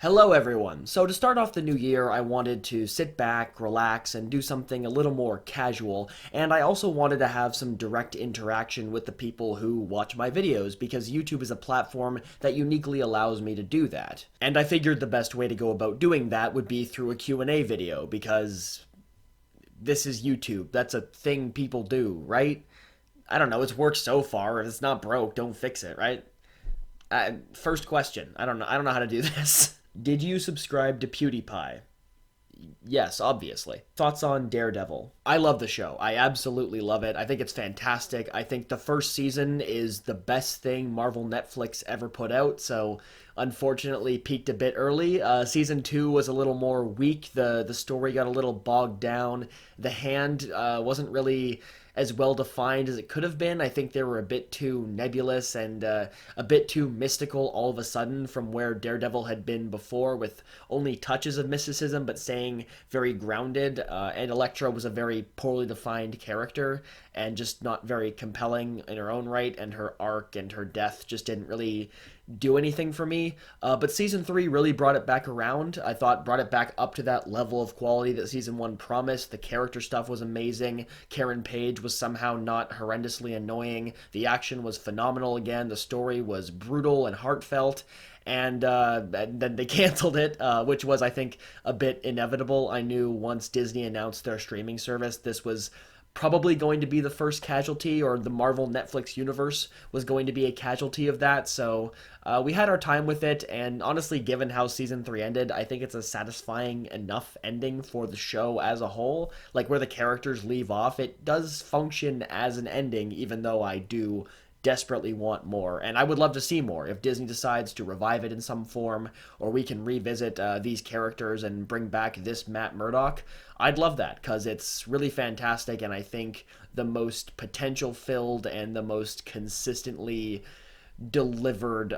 Hello everyone! So to start off the new year, I wanted to sit back, relax, and do something a little more casual, and I also wanted to have some direct interaction with the people who watch my videos, because YouTube is a platform that uniquely allows me to do that. And I figured the best way to go about doing that would be through a Q&A video, because this is YouTube. That's a thing people do, right? I don't know, it's worked so far. If it's not broke, don't fix it, right? First question. I don't know how to do this. Did you subscribe to PewDiePie? Yes, obviously. Thoughts on Daredevil? I love the show. I absolutely love it. I think it's fantastic. I think the first season is the best thing Marvel Netflix ever put out, so unfortunately peaked a bit early. Season 2 was a little more weak. The story got a little bogged down. The Hand wasn't really as well defined as it could have been. I think they were a bit too nebulous and a bit too mystical all of a sudden from where Daredevil had been before, with only touches of mysticism but staying very grounded. And Elektra was a very poorly defined character and just not very compelling in her own right, and her arc and her death just didn't really do anything for me. But season 3 really brought it back around. I thought brought it back up to that level of quality that season 1 promised. The character stuff was amazing. Karen Page was somehow not horrendously annoying. The action was phenomenal again. The story was brutal and heartfelt. And then they canceled it, which was, I think, a bit inevitable. I knew once Disney announced their streaming service, this was probably going to be the first casualty, or the Marvel Netflix universe was going to be a casualty of that. So we had our time with it, and honestly, given how season 3 ended, I think it's a satisfying enough ending for the show as a whole. Like, where the characters leave off, it does function as an ending, even though I do desperately want more, and I would love to see more if Disney decides to revive it in some form, or we can revisit these characters and bring back this Matt Murdock. I'd love that, because it's really fantastic, and I think the most potential filled and the most consistently delivered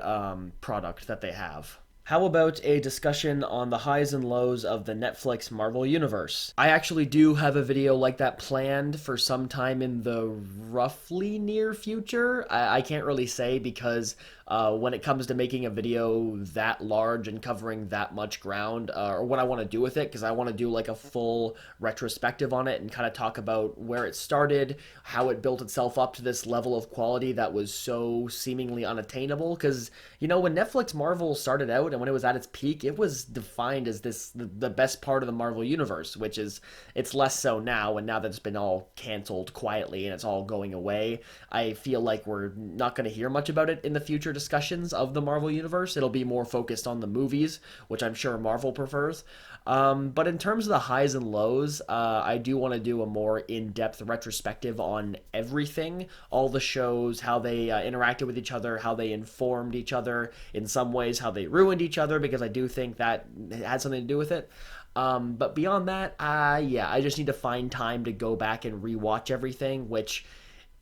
product that they have. How about a discussion on the highs and lows of the Netflix Marvel Universe? I actually do have a video like that planned for some time in the roughly near future. I can't really say, because when it comes to making a video that large and covering that much ground, or what I want to do with it, because I want to do like a full retrospective on it and kind of talk about where it started, how it built itself up to this level of quality that was so seemingly unattainable. Because, you know, when Netflix Marvel started out and when it was at its peak, it was defined as the best part of the Marvel universe, which is, it's less so now. And now that it's been all canceled quietly and it's all going away, I feel like we're not going to hear much about it in the future discussions of the Marvel universe. It'll be more focused on the movies, which I'm sure Marvel prefers. But in terms of the highs and lows, I do want to do a more in-depth retrospective on everything, all the shows, how they interacted with each other, how they informed each other, in some ways how they ruined each other, because I do think that had something to do with it. But beyond that, yeah, I just need to find time to go back and rewatch everything, which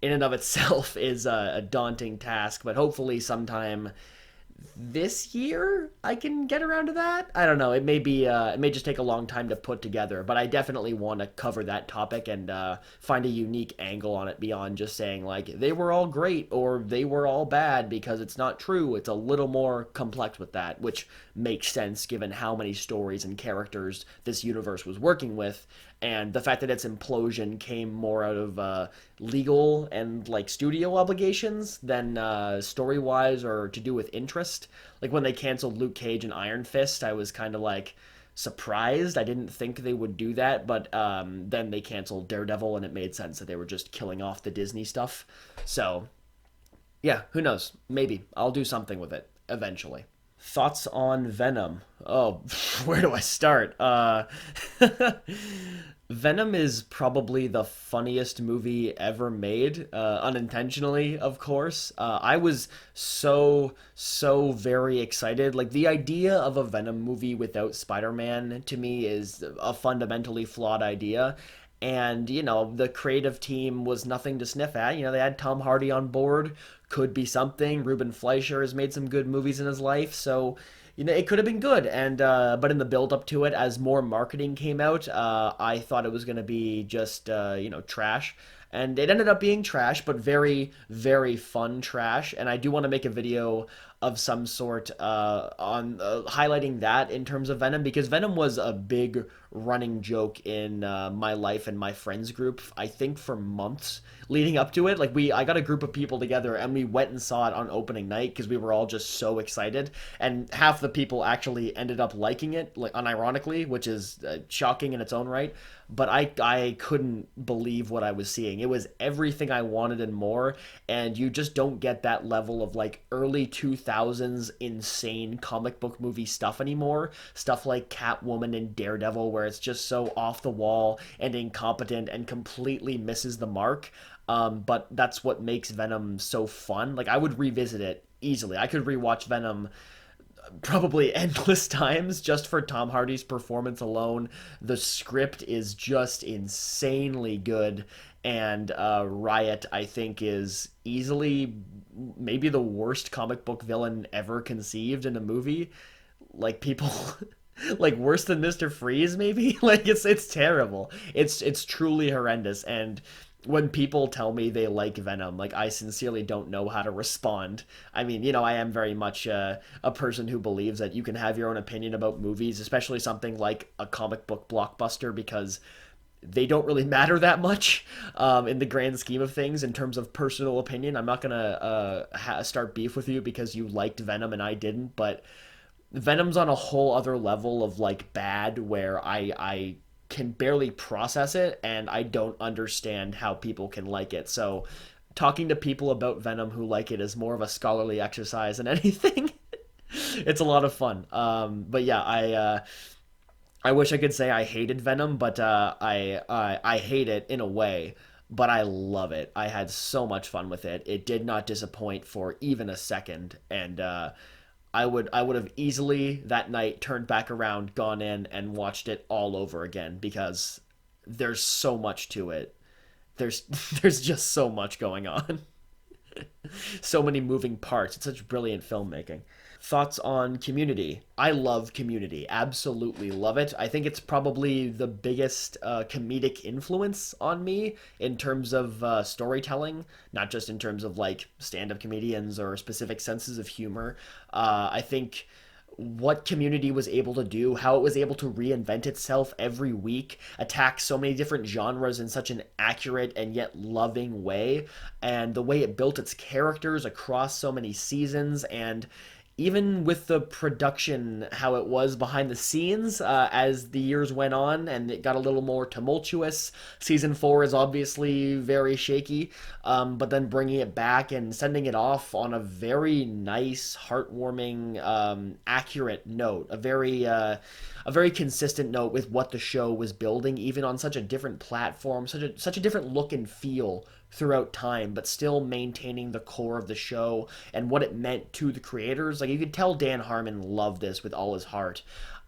in and of itself is a daunting task, but hopefully sometime this year I can get around to that. I don't know. It may be it may just take a long time to put together, but I definitely want to cover that topic and find a unique angle on it beyond just saying like they were all great or they were all bad, because it's not true. It's a little more complex with that, which makes sense given how many stories and characters this universe was working with, and the fact that its implosion came more out of legal and like studio obligations than story wise or to do with interest. Like when they canceled Luke Cage and Iron Fist, I was kind of like surprised. I didn't think they would do that, but then they canceled Daredevil, and it made sense that they were just killing off the Disney stuff. So yeah, who knows? Maybe I'll do something with it eventually. Thoughts on Venom? Oh, where do I start? Venom is probably the funniest movie ever made, unintentionally, of course. I was so very excited. Like, the idea of a Venom movie without Spider-Man, to me, is a fundamentally flawed idea. And, you know, the creative team was nothing to sniff at. You know, they had Tom Hardy on board, could be something. Ruben Fleischer has made some good movies in his life, so you know it could have been good. And but in the build up to it, as more marketing came out, I thought it was going to be just you know, trash. And it ended up being trash, but very, very fun trash. And I do want to make a video of some sort on highlighting that in terms of Venom, because Venom was a big running joke in my life and my friends group, I think for months leading up to it. Like I got a group of people together and we went and saw it on opening night because we were all just so excited, and half the people actually ended up liking it, like unironically, which is shocking in its own right. But I couldn't believe what I was seeing. It was everything I wanted and more, and you just don't get that level of like early 2000s insane comic book movie stuff anymore. Stuff like Catwoman and Daredevil, where it's just so off the wall and incompetent and completely misses the mark. But that's what makes Venom so fun. Like, I would revisit it easily. I could rewatch Venom probably endless times just for Tom Hardy's performance alone. The script is just insanely good, and Riot, I think, is easily maybe the worst comic book villain ever conceived in a movie. Like, people like worse than Mr. Freeze maybe. Like, it's terrible. It's truly horrendous, and when people tell me they like Venom, like, I sincerely don't know how to respond. I mean, I am very much a person who believes that you can have your own opinion about movies, especially something like a comic book blockbuster, because they don't really matter that much in the grand scheme of things in terms of personal opinion. I'm not gonna start beef with you because you liked Venom and I didn't, but Venom's on a whole other level of like bad, where I can barely process it and I don't understand how people can like it. So talking to people about Venom who like it is more of a scholarly exercise than anything. It's a lot of fun. But yeah, I wish I could say I hated Venom, but I hate it in a way, but I love it. I had so much fun with it. It did not disappoint for even a second, and I would have easily that night turned back around, gone in, and watched it all over again, because there's so much to it. There's there's just so much going on. So many moving parts. It's such brilliant filmmaking. Thoughts on Community? I love Community. Absolutely love it. I think it's probably the biggest comedic influence on me in terms of storytelling, not just in terms of like stand up comedians or specific senses of humor. I think what Community was able to do, how it was able to reinvent itself every week, attack so many different genres in such an accurate and yet loving way, and the way it built its characters across so many seasons, and even with the production, how it was behind the scenes as the years went on and it got a little more tumultuous. Season 4 is obviously very shaky, but then bringing it back and sending it off on a very nice, heartwarming, accurate note, a very consistent note with what the show was building, even on such a different platform, such a different look and feel throughout time, but still maintaining the core of the show and what it meant to the creators. Like, you could tell Dan Harmon loved this with all his heart.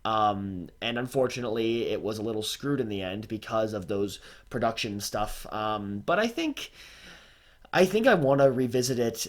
And unfortunately, it was a little screwed in the end because of those production stuff. But I think I want to revisit it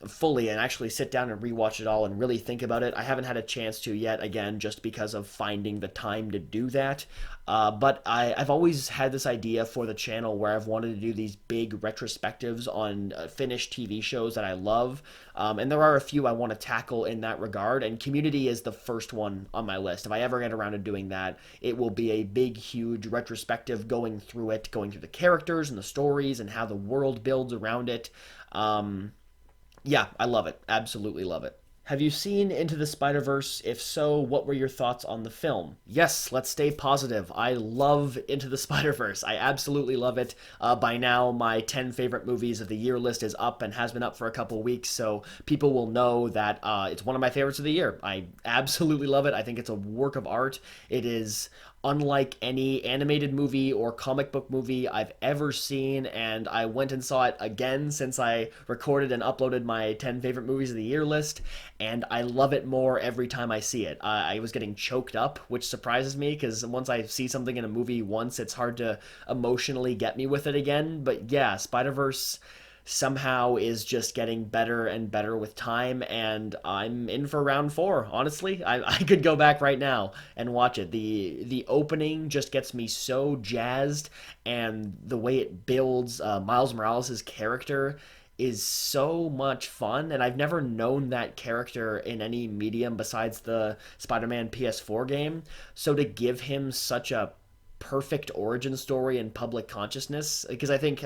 fully and actually sit down and rewatch it all and really think about it. I haven't had a chance to yet, again, just because of finding the time to do that. But I've always had this idea for the channel where I've wanted to do these big retrospectives on finished TV shows that I love. And there are a few I want to tackle in that regard, and Community is the first one on my list. If I ever get around to doing that, it will be a big, huge retrospective, going through it, going through the characters and the stories and how the world builds around it. Yeah, I love it. Absolutely love it. Have you seen Into the Spider-Verse? If so, what were your thoughts on the film? Yes, let's stay positive. I love Into the Spider-Verse. I absolutely love it. By now, my 10 favorite movies of the year list is up and has been up for a couple weeks, so people will know that it's one of my favorites of the year. I absolutely love it. I think it's a work of art. It is unlike any animated movie or comic book movie I've ever seen, and I went and saw it again since I recorded and uploaded my 10 favorite movies of the year list, and I love it more every time I see it. I was getting choked up, which surprises me, because once I see something in a movie once, it's hard to emotionally get me with it again. But yeah, Spider-Verse somehow is just getting better and better with time, and I'm in for round 4. Honestly, I could go back right now and watch it. The opening just gets me so jazzed, and the way it builds Miles Morales' character is so much fun, and I've never known that character in any medium besides the Spider-Man PS4 game. So to give him such a perfect origin story in public consciousness, because I think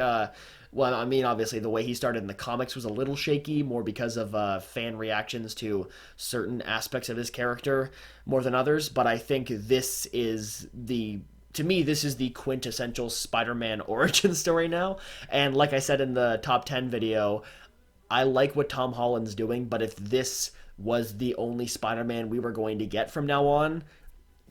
well, I mean, obviously the way he started in the comics was a little shaky, more because of fan reactions to certain aspects of his character more than others, but I think this is the to me, this is the quintessential Spider-Man origin story now. And like I said in the top 10 video, I like what Tom Holland's doing, but if this was the only Spider-Man we were going to get from now on,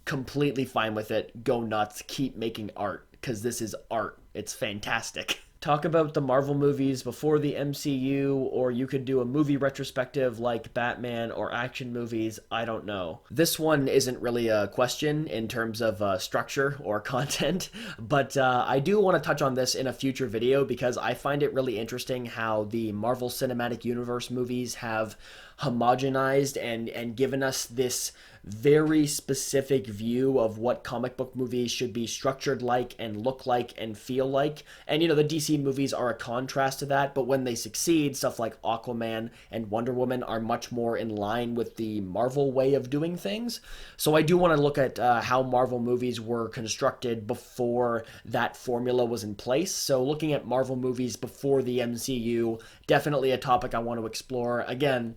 completely fine with it. Go nuts. Keep making art, because this is art. It's fantastic. Talk about the Marvel movies before the MCU, or you could do a movie retrospective like Batman or action movies. I don't know. This one isn't really a question in terms of structure or content, but I do want to touch on this in a future video because I find it really interesting how the Marvel Cinematic Universe movies have homogenized and given us this very specific view of what comic book movies should be structured like and look like and feel like. And you know, the DC movies are a contrast to that, but when they succeed, stuff like Aquaman and Wonder Woman are much more in line with the Marvel way of doing things. So I do want to look at how Marvel movies were constructed before that formula was in place. So looking at Marvel movies before the MCU, definitely a topic I want to explore. Again,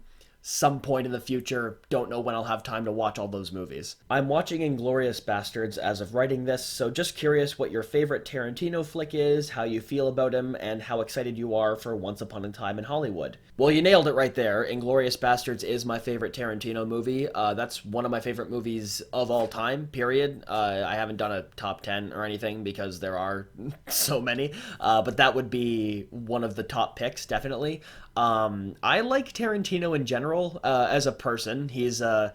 some point in the future. Don't know when I'll have time to watch all those movies. I'm watching Inglourious Basterds as of writing this, so just curious what your favorite Tarantino flick is, how you feel about him, and how excited you are for Once Upon a Time in Hollywood. Well, you nailed it right there. Inglourious Basterds is my favorite Tarantino movie. That's one of my favorite movies of all time, period. I haven't done a top 10 or anything because there are so many, but that would be one of the top picks, definitely. I like Tarantino in general as a person. He's a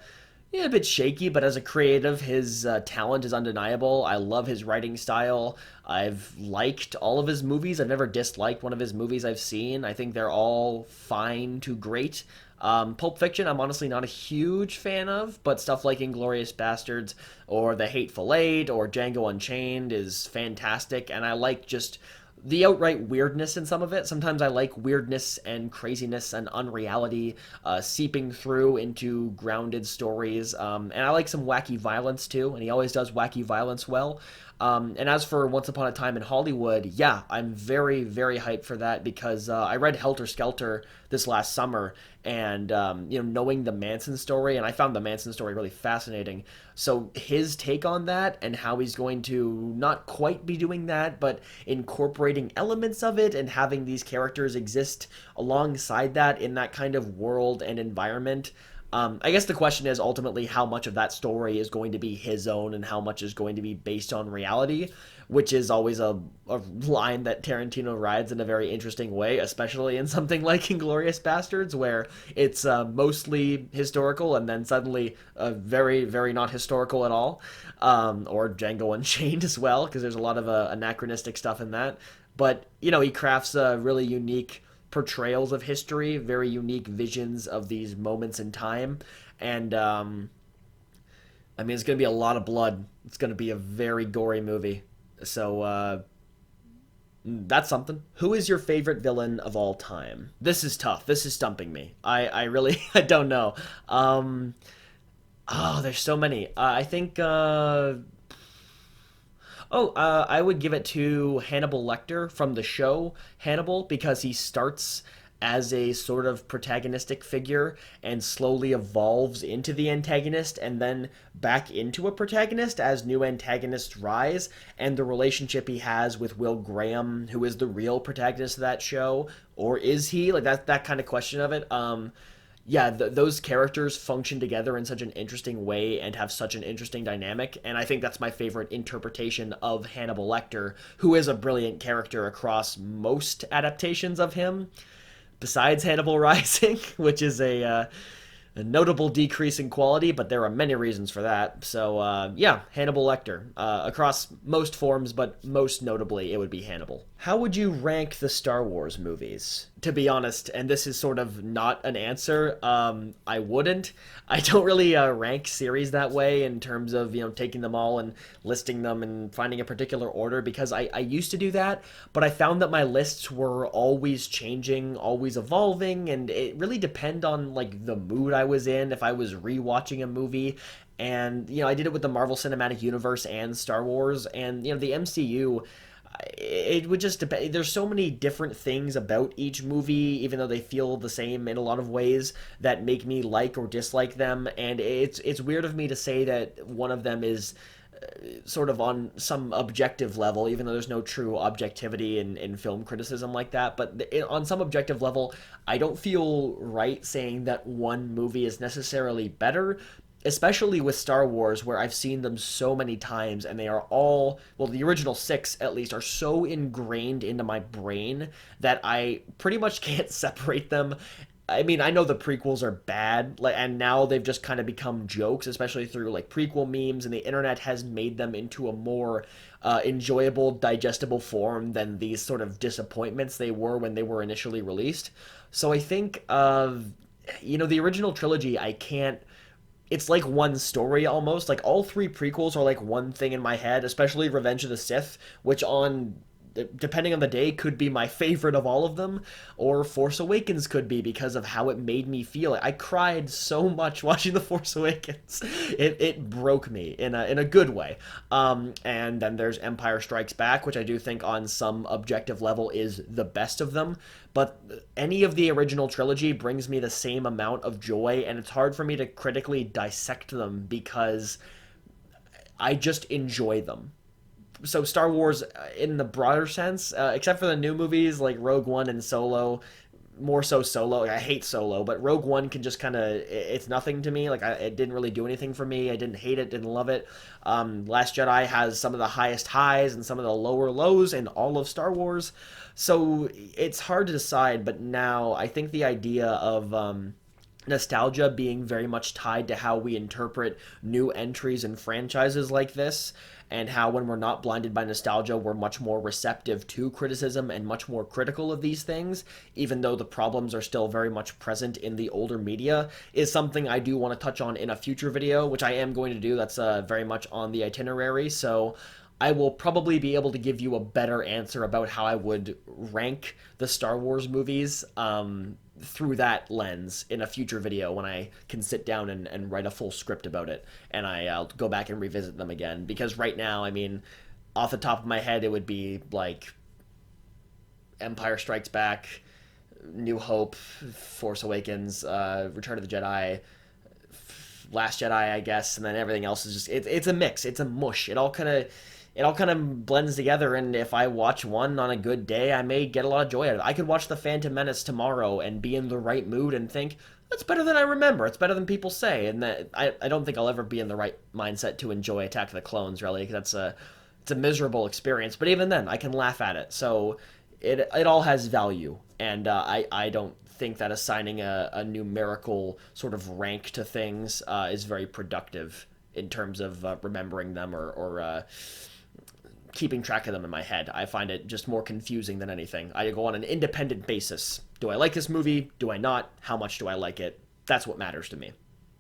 bit shaky, but as a creative, his talent is undeniable. I love his writing style. I've liked all of his movies. I've never disliked one of his movies I've seen. I think they're all fine to great. Pulp Fiction, I'm honestly not a huge fan of, but stuff like Inglourious Basterds or The Hateful Eight or Django Unchained is fantastic, and I like just the outright weirdness in some of it. Sometimes I like weirdness and craziness and unreality seeping through into grounded stories. And I like some wacky violence too, and he always does wacky violence well. And as for Once Upon a Time in Hollywood, yeah, I'm very, very hyped for that because I read Helter Skelter this last summer, and knowing the Manson story, and I found the Manson story really fascinating. So his take on that and how he's going to not quite be doing that, but incorporating elements of it and having these characters exist alongside that in that kind of world and environment. I guess the question is ultimately how much of that story is going to be his own and how much is going to be based on reality, which is always a line that Tarantino rides in a very interesting way, especially in something like Inglourious Basterds, where it's mostly historical and then suddenly very, very not historical at all, or Django Unchained as well, because there's a lot of anachronistic stuff in that. But, he crafts a really unique portrayals of history, very unique visions of these moments in time, and it's going to be a lot of blood. It's going to be a very gory movie, so that's something. Who is your favorite villain of all time? This is tough. This is stumping me. I really I don't know. There's so many. I think I would give it to Hannibal Lecter from the show Hannibal, because he starts as a sort of protagonistic figure and slowly evolves into the antagonist and then back into a protagonist as new antagonists rise, and the relationship he has with Will Graham, who is the real protagonist of that show, or is he? Like that kind of question of it. Those characters function together in such an interesting way and have such an interesting dynamic, and I think that's my favorite interpretation of Hannibal Lecter, who is a brilliant character across most adaptations of him, besides Hannibal Rising, which is a notable decrease in quality, but there are many reasons for that. So, Hannibal Lecter. Across most forms, but most notably, it would be Hannibal. How would you rank the Star Wars movies? To be honest, and this is sort of not an answer, I wouldn't. I don't really rank series that way in terms of, taking them all and listing them and finding a particular order, because I used to do that, but I found that my lists were always changing, always evolving, and it really depend on like the mood I was in, if I was rewatching a movie. And I did it with the Marvel Cinematic Universe and Star Wars, and the MCU, it would just depend. There's so many different things about each movie, even though they feel the same in a lot of ways, that make me like or dislike them. And it's weird of me to say that one of them is sort of on some objective level, even though there's no true objectivity in film criticism like that. But on some objective level, I don't feel right saying that one movie is necessarily better, especially with Star Wars, where I've seen them so many times, and they are all, well, the original six at least, are so ingrained into my brain that I pretty much can't separate them. I mean, I know the prequels are bad, and now they've just kind of become jokes, especially through like prequel memes, and the internet has made them into a more enjoyable, digestible form than these sort of disappointments they were when they were initially released. So I think, the original trilogy, I can't, it's like one story almost. Like all three prequels are like one thing in my head, especially Revenge of the Sith, which on depending on the day could be my favorite of all of them, or Force Awakens could be because of how it made me feel. I cried so much watching The Force Awakens. It broke me in a good way. And then there's Empire Strikes Back, which I do think on some objective level is the best of them. But any of the original trilogy brings me the same amount of joy, and it's hard for me to critically dissect them because I just enjoy them. So Star Wars, in the broader sense, except for the new movies like Rogue One and Solo, more so Solo. I hate Solo, but Rogue One can just kind of, it's nothing to me. Like it didn't really do anything for me. I didn't hate it, didn't love it. Last Jedi has some of the highest highs and some of the lower lows in all of Star Wars. So it's hard to decide, but now I think the idea of nostalgia being very much tied to how we interpret new entries and franchises like this, and how when we're not blinded by nostalgia, we're much more receptive to criticism and much more critical of these things, even though the problems are still very much present in the older media, is something I do want to touch on in a future video, which I am going to do. That's very much on the itinerary, so I will probably be able to give you a better answer about how I would rank the Star Wars movies through that lens in a future video when I can sit down and write a full script about it, and I'll go back and revisit them again. Because right now, I mean, off the top of my head, it would be like Empire Strikes Back, New Hope, Force Awakens, Return of the Jedi, Last Jedi, I guess, and then everything else is just, it's a mix, it's a mush. It all kind of blends together, and if I watch one on a good day, I may get a lot of joy out of it. I could watch The Phantom Menace tomorrow and be in the right mood and think, that's better than I remember. It's better than people say. And that I don't think I'll ever be in the right mindset to enjoy Attack of the Clones, really, because it's a miserable experience. But even then, I can laugh at it. So it all has value, and I don't think that assigning a numerical sort of rank to things is very productive in terms of remembering them or keeping track of them in my head. I find it just more confusing than anything. I go on an independent basis. Do I like this movie? Do I not? How much do I like it? That's what matters to me.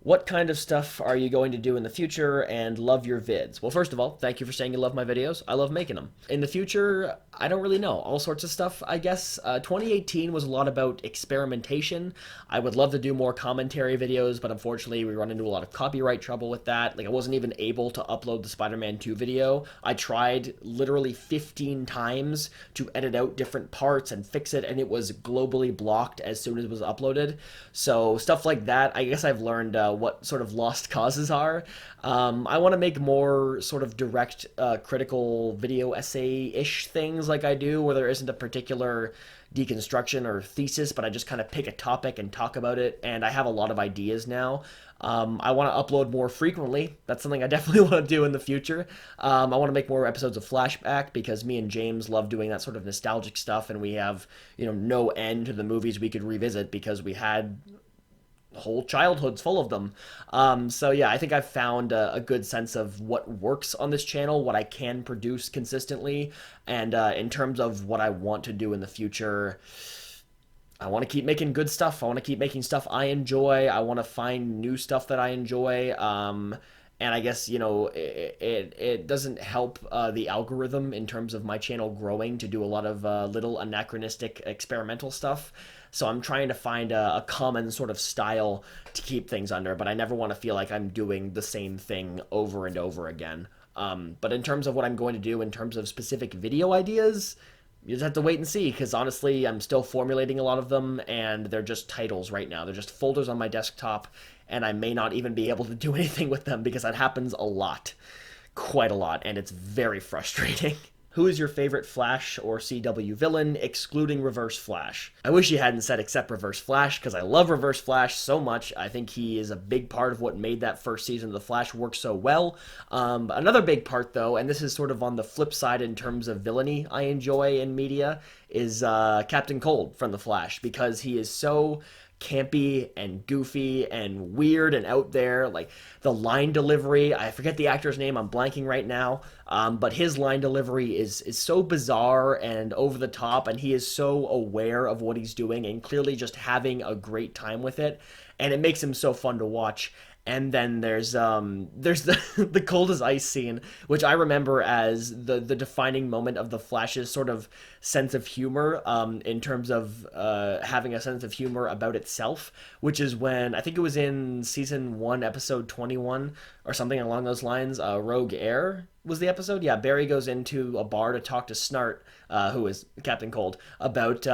What kind of stuff are you going to do in the future, and love your vids? Well, first of all, thank you for saying you love my videos. I love making them. In the future, I don't really know. All sorts of stuff, I guess. 2018 was a lot about experimentation. I would love to do more commentary videos, but unfortunately, we run into a lot of copyright trouble with that. Like, I wasn't even able to upload the Spider-Man 2 video. I tried literally 15 times to edit out different parts and fix it, and it was globally blocked as soon as it was uploaded. So, stuff like that, I guess I've learned what sort of lost causes are. I want to make more sort of direct critical video essay-ish things like I do, where there isn't a particular deconstruction or thesis, but I just kind of pick a topic and talk about it, and I have a lot of ideas now. I want to upload more frequently. That's something I definitely want to do in the future. I want to make more episodes of Flashback, because me and James love doing that sort of nostalgic stuff, and we have, no end to the movies we could revisit because we had whole childhoods full of them. So yeah, I think I've found a good sense of what works on this channel, what I can produce consistently, and in terms of what I want to do in the future, I want to keep making good stuff. I want to keep making stuff I enjoy. I want to find new stuff that I enjoy. And I guess, it doesn't help the algorithm in terms of my channel growing to do a lot of little anachronistic experimental stuff. So I'm trying to find a common sort of style to keep things under, but I never want to feel like I'm doing the same thing over and over again. But in terms of what I'm going to do in terms of specific video ideas, you just have to wait and see, because honestly, I'm still formulating a lot of them, and they're just titles right now. They're just folders on my desktop, and I may not even be able to do anything with them because that happens a lot. Quite a lot, and it's very frustrating. Who is your favorite Flash or CW villain, excluding Reverse Flash? I wish you hadn't said except Reverse Flash, because I love Reverse Flash so much. I think he is a big part of what made that first season of The Flash work so well. Another big part, though, and this is sort of on the flip side in terms of villainy I enjoy in media, is Captain Cold from The Flash, because he is so campy and goofy and weird and out there. Like, the line delivery, I forget the actor's name, I'm blanking right now, but his line delivery is so bizarre and over the top, and he is so aware of what he's doing and clearly just having a great time with it, and it makes him so fun to watch. And then there's the the cold as ice scene, which I remember as the defining moment of the Flash's sort of sense of humor, in terms of having a sense of humor about itself, which is when, I think it was in season 1, episode 21, or something along those lines. Rogue Air was the episode. Yeah, Barry goes into a bar to talk to Snart, who is Captain Cold, about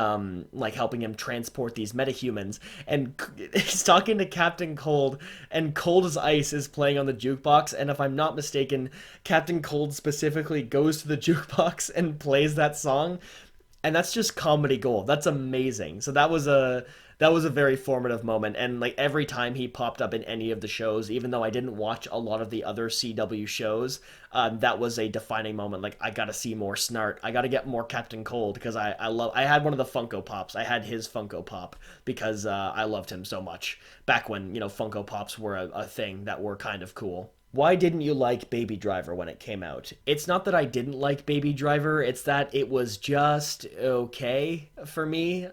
like helping him transport these metahumans, and he's talking to Captain Cold, and Cold as Ice is playing on the jukebox, and if I'm not mistaken, Captain Cold specifically goes to the jukebox and plays that song, and that's just comedy gold. That's amazing. So that was a very formative moment, and like every time he popped up in any of the shows, even though I didn't watch a lot of the other CW shows, that was a defining moment. Like, I gotta see more Snart. I gotta get more Captain Cold, because I had one of the Funko Pops. I had his Funko Pop because I loved him so much back when Funko Pops were a thing that were kind of cool. Why didn't you like Baby Driver when it came out? It's not that I didn't like Baby Driver, it's that it was just okay for me.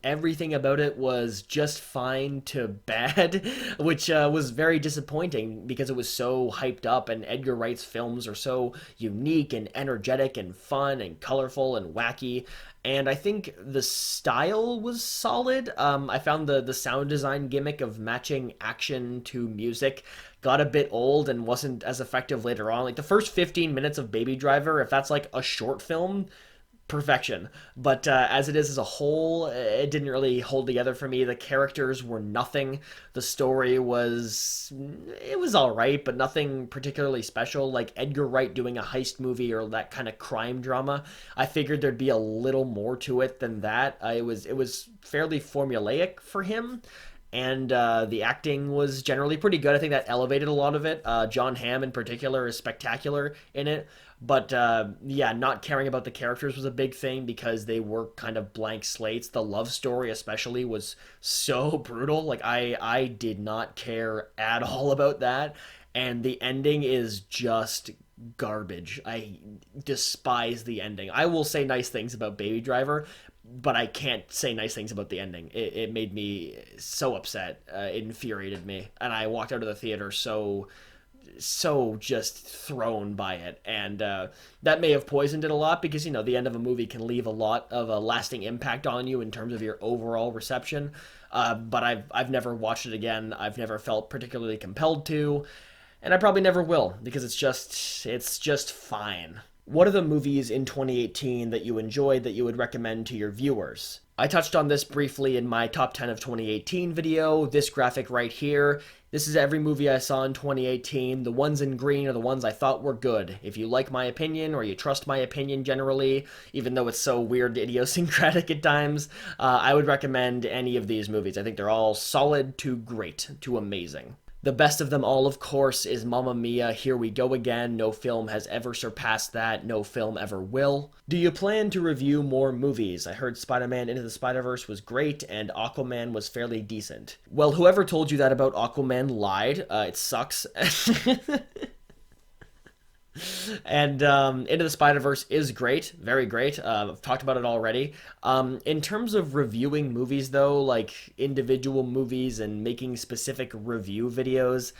Everything about it was just fine to bad, which was very disappointing because it was so hyped up, and Edgar Wright's films are so unique and energetic and fun and colorful and wacky. And I think the style was solid. I found the sound design gimmick of matching action to music got a bit old and wasn't as effective later on. Like, the first 15 minutes of Baby Driver, if that's like a short film, perfection. But as it is as a whole, it didn't really hold together for me. The characters were nothing. The story it was all right, but nothing particularly special. Like Edgar Wright doing a heist movie or that kind of crime drama, I figured there'd be a little more to it than that. It was fairly formulaic for him. And the acting was generally pretty good. I think that elevated a lot of it. John Hamm in particular is spectacular in it. But yeah, not caring about the characters was a big thing because they were kind of blank slates. The love story especially was so brutal. Like, I did not care at all about that. And the ending is just garbage. I despise the ending. I will say nice things about Baby Driver, but I can't say nice things about the ending. It made me so upset. It infuriated me, and I walked out of the theater so just thrown by it. And that may have poisoned it a lot, because the end of a movie can leave a lot of a lasting impact on you in terms of your overall reception. But I've never watched it again. I've never felt particularly compelled to, and I probably never will, because it's just fine. What are the movies in 2018 that you enjoyed that you would recommend to your viewers? I touched on this briefly in my top 10 of 2018 video, this graphic right here. This is every movie I saw in 2018. The ones in green are the ones I thought were good. If you like my opinion, or you trust my opinion generally, even though it's so weird, idiosyncratic at times, I would recommend any of these movies. I think they're all solid to great to amazing. The best of them all, of course, is Mamma Mia, Here We Go Again. No film has ever surpassed that. No film ever will. Do you plan to review more movies? I heard Spider-Man Into the Spider-Verse was great, and Aquaman was fairly decent. Well, whoever told you that about Aquaman lied. It sucks. And Into the Spider-Verse is great, very great. I've talked about it already. In terms of reviewing movies, though, like individual movies and making specific review videos,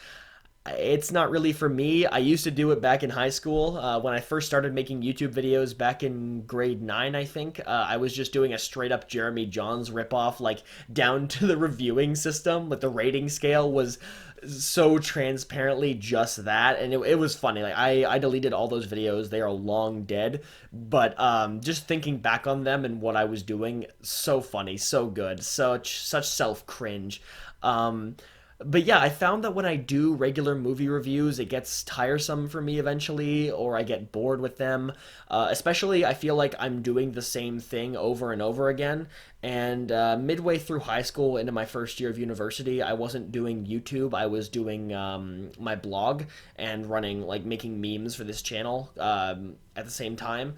it's not really for me. I used to do it back in high school when I first started making YouTube videos back in grade 9, I think. I was just doing a straight up Jeremy Jahns ripoff, like down to the reviewing system. Like the rating scale was so transparently just that, and it was funny. Like I deleted all those videos; they are long dead. But just thinking back on them and what I was doing, so funny, so good, such self cringe. Um, but yeah, I found that when I do regular movie reviews, it gets tiresome for me eventually, or I get bored with them. Especially, I feel like I'm doing the same thing over and over again. And midway through high school, into my first year of university, I wasn't doing YouTube. I was doing my blog and running, like, making memes for this channel at the same time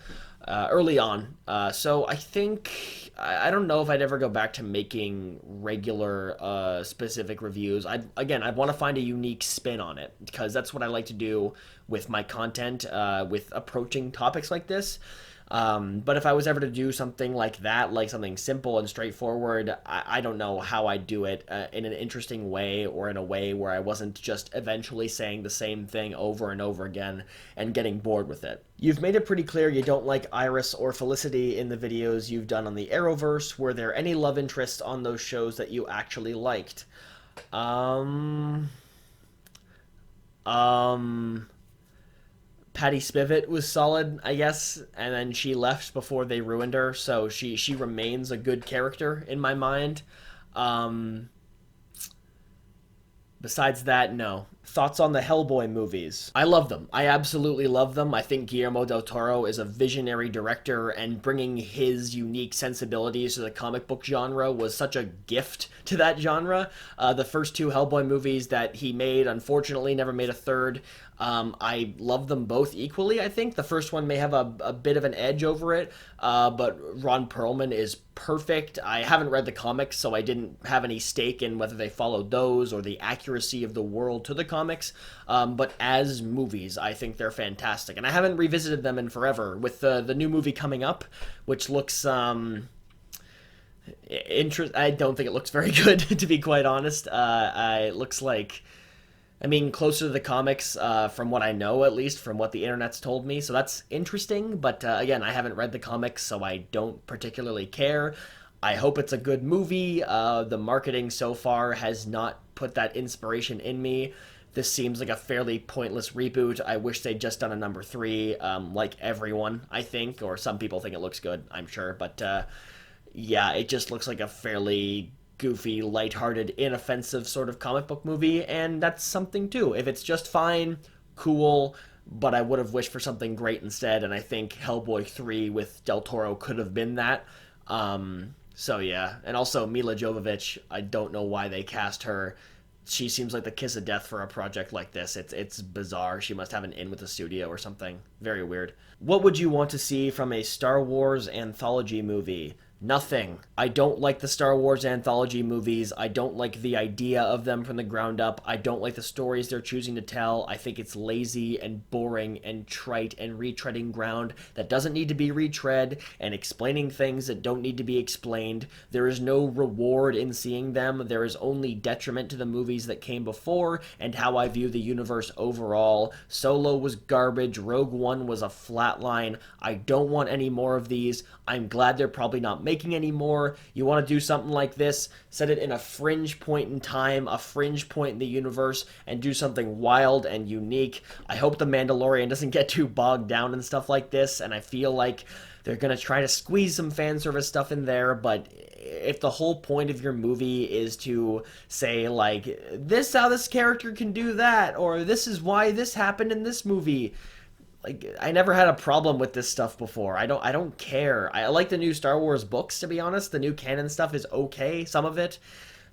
early on. So I think I don't know if I'd ever go back to making regular specific reviews. I'd want to find a unique spin on it because that's what I like to do with my content, with approaching topics like this. But if I was ever to do something like that, like something simple and straightforward, I don't know how I'd do it in an interesting way or in a way where I wasn't just eventually saying the same thing over and over again and getting bored with it. You've made it pretty clear you don't like Iris or Felicity in the videos you've done on the Arrowverse. Were there any love interests on those shows that you actually liked? Um... Um... Patty Spivot was solid, I guess, and then she left before they ruined her, so she remains a good character in my mind. Um, Besides that, no. Thoughts on the Hellboy movies? I love them. I absolutely love them. I think Guillermo del Toro is a visionary director, and bringing his unique sensibilities to the comic book genre was such a gift to that genre. The first two Hellboy movies that he made, unfortunately, never made a third. I love them both equally, I think. The first one may have a bit of an edge over it, but Ron Perlman is perfect. I haven't read the comics, so I didn't have any stake in whether they followed those or the accuracy of the world to the comics. But as movies, I think they're fantastic. And I haven't revisited them in forever. With the new movie coming up, which looks... I don't think it looks very good, to be quite honest. It looks like... I mean, closer to the comics, from what I know, at least, from what the internet's told me. So that's interesting, but again, I haven't read the comics, so I don't particularly care. I hope it's a good movie. The marketing so far has not put that inspiration in me. This seems like a fairly pointless reboot. I wish they'd just done a number 3, like everyone, I think, or some people think it looks good, I'm sure, but yeah, it just looks like a fairly goofy, lighthearted, inoffensive sort of comic book movie, and that's something too. If it's just fine, cool, but I would have wished for something great instead, and I think Hellboy 3 with Del Toro could have been that. So yeah, and also Mila Jovovich, I don't know why they cast her. She seems like the kiss of death for a project like this. It's bizarre. She must have an in with the studio or something. Very weird. What would you want to see from a Star Wars anthology movie? Nothing. I don't like the Star Wars anthology movies. I don't like the idea of them from the ground up. I don't like the stories they're choosing to tell. I think it's lazy and boring and trite and retreading ground that doesn't need to be retread and explaining things that don't need to be explained. There is no reward in seeing them. There is only detriment to the movies that came before and how I view the universe overall. Solo was garbage. Rogue One was a flatline. I don't want any more of these. I'm glad they're probably not making any more. You want to do something like this, set it in a fringe point in time, a fringe point in the universe, and do something wild and unique. I hope The Mandalorian doesn't get too bogged down and stuff like this, and I feel like they're going to try to squeeze some fan service stuff in there, but if the whole point of your movie is to say, like, this how this character can do that, or this is why this happened in this movie, like, I never had a problem with this stuff before. I don't care. I like the new Star Wars books, to be honest. The new canon stuff is okay, some of it.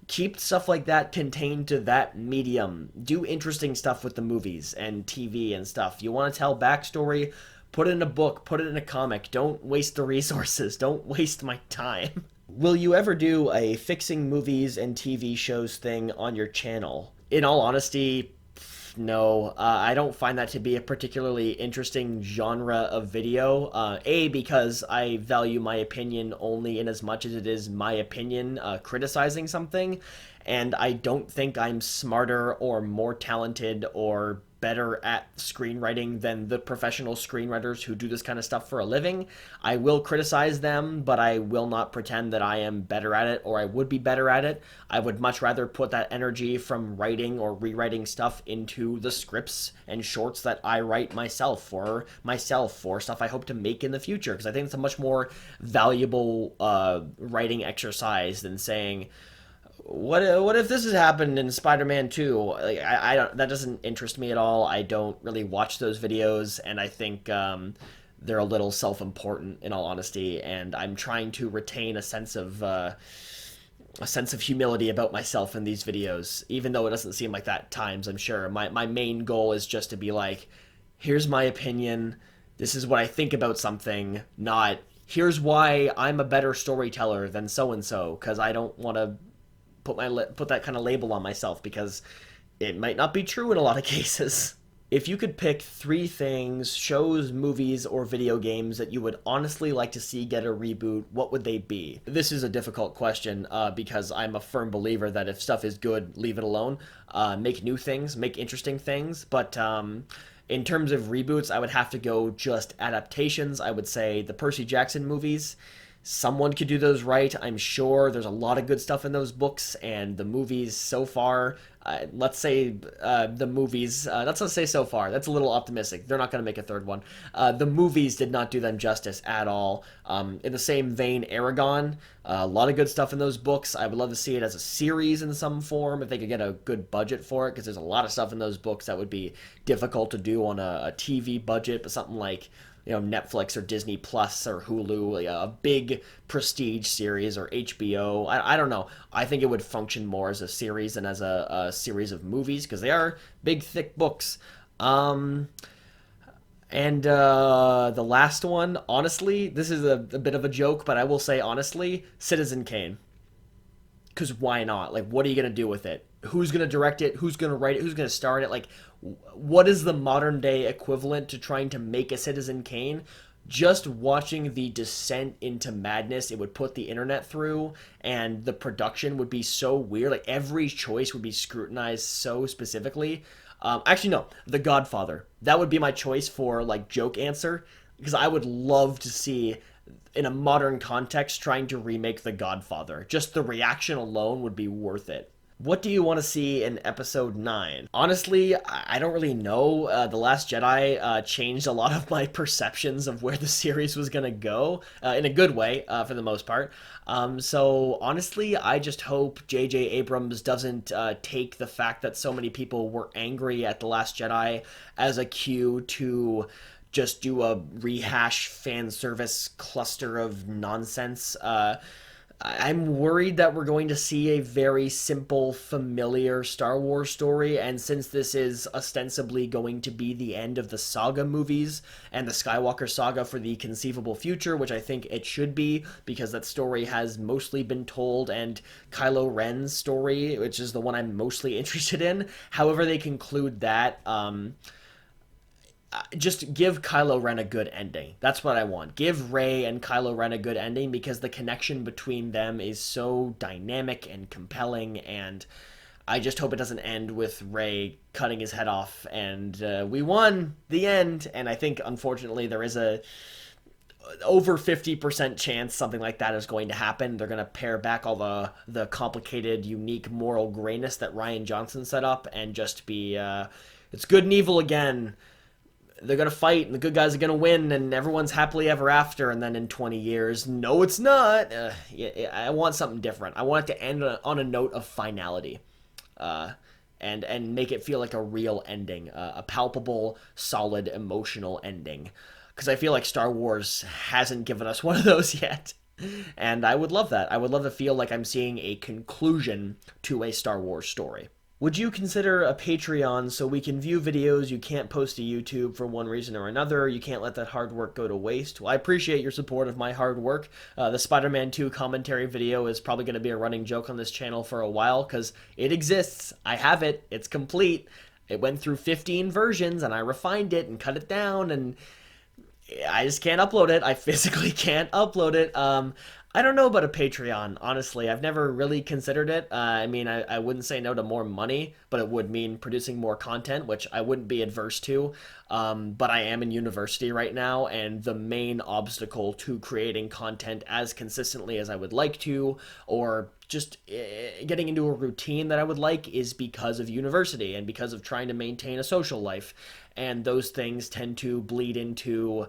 Keep stuff like that contained to that medium. Do interesting stuff with the movies and TV and stuff. You want to tell backstory, put it in a book, put it in a comic. Don't waste the resources. Don't waste my time. Will you ever do a fixing movies and TV shows thing on your channel? In all honesty, No, I don't find that to be a particularly interesting genre of video. Because I value my opinion only in as much as it is my opinion criticizing something, and I don't think I'm smarter or more talented or better at screenwriting than the professional screenwriters who do this kind of stuff for a living. I will criticize them, but I will not pretend that I am better at it or I would be better at it. I would much rather put that energy from writing or rewriting stuff into the scripts and shorts that I write myself for stuff I hope to make in the future, because I think it's a much more valuable writing exercise than saying, what if this has happened in Spider-Man 2? Like, I don't, that doesn't interest me at all. I don't really watch those videos, and I think they're a little self-important, in all honesty. And I'm trying to retain a sense of humility about myself in these videos, even though it doesn't seem like that at times. I'm sure my main goal is just to be like, here's my opinion. This is what I think about something. Not here's why I'm a better storyteller than so and so, because I don't want to put that kind of label on myself, because it might not be true in a lot of cases. If you could pick 3 things, shows, movies, or video games that you would honestly like to see get a reboot, what would they be? This is a difficult question because I'm a firm believer that if stuff is good, leave it alone. Make new things, make interesting things, but in terms of reboots, I would have to go just adaptations. I would say the Percy Jackson movies. Someone could do those right, I'm sure. There's a lot of good stuff in those books, and the movies so far, let's say the movies, let's not say so far, that's a little optimistic. They're not going to make a third one. The movies did not do them justice at all. In the same vein, Aragon, a lot of good stuff in those books. I would love to see it as a series in some form, if they could get a good budget for it, because there's a lot of stuff in those books that would be difficult to do on a TV budget, but something like Netflix or Disney Plus or Hulu, like a big prestige series, or HBO. I don't know. I think it would function more as a series than as a series of movies, because they are big, thick books. And the last one, honestly, this is a bit of a joke, but I will say honestly, Citizen Kane. Because why not? Like, what are you going to do with it? Who's going to direct it? Who's going to write it? Who's going to star in it? Like, what is the modern day equivalent to trying to make a Citizen Kane? Just watching the descent into madness it would put the internet through, and the production would be so weird. Like, every choice would be scrutinized so specifically. Actually, no. The Godfather. That would be my choice for, like, joke answer, because I would love to see, in a modern context, trying to remake The Godfather. Just the reaction alone would be worth it. What do you want to see in episode 9? Honestly, I don't really know. The Last Jedi changed a lot of my perceptions of where the series was going to go, in a good way, for the most part. So honestly, I just hope J.J. Abrams doesn't take the fact that so many people were angry at The Last Jedi as a cue to just do a rehash fan service cluster of nonsense. I'm worried that we're going to see a very simple, familiar Star Wars story, and since this is ostensibly going to be the end of the saga movies and the Skywalker saga for the conceivable future, which I think it should be, because that story has mostly been told, and Kylo Ren's story, which is the one I'm mostly interested in, however they conclude that, just give Kylo Ren a good ending. That's what I want. Give Rey and Kylo Ren a good ending, because the connection between them is so dynamic and compelling, and I just hope it doesn't end with Rey cutting his head off and we won, the end. And I think, unfortunately, there is a over 50% chance something like that is going to happen. They're going to pare back all the complicated, unique moral grayness that Rian Johnson set up, and just be it's good and evil again. They're going to fight, and the good guys are going to win, and everyone's happily ever after, and then in 20 years, no, it's not. I want something different. I want it to end on a note of finality, and make it feel like a real ending, a palpable, solid, emotional ending, because I feel like Star Wars hasn't given us one of those yet, and I would love that. I would love to feel like I'm seeing a conclusion to a Star Wars story. Would you consider a Patreon so we can view videos you can't post to YouTube for one reason or another? You can't let that hard work go to waste. Well, I appreciate your support of my hard work. The Spider-Man 2 commentary video is probably going to be a running joke on this channel for a while, because it exists. I have it. It's complete. it went through 15 versions, and I refined it and cut it down, and I just can't upload it. I physically can't upload it. I don't know about a Patreon, honestly. I've never really considered it. I mean, I wouldn't say no to more money, but it would mean producing more content, which I wouldn't be adverse to. But I am in university right now, and the main obstacle to creating content as consistently as I would like to, or just getting into a routine that I would like, is because of university and because of trying to maintain a social life. And those things tend to bleed into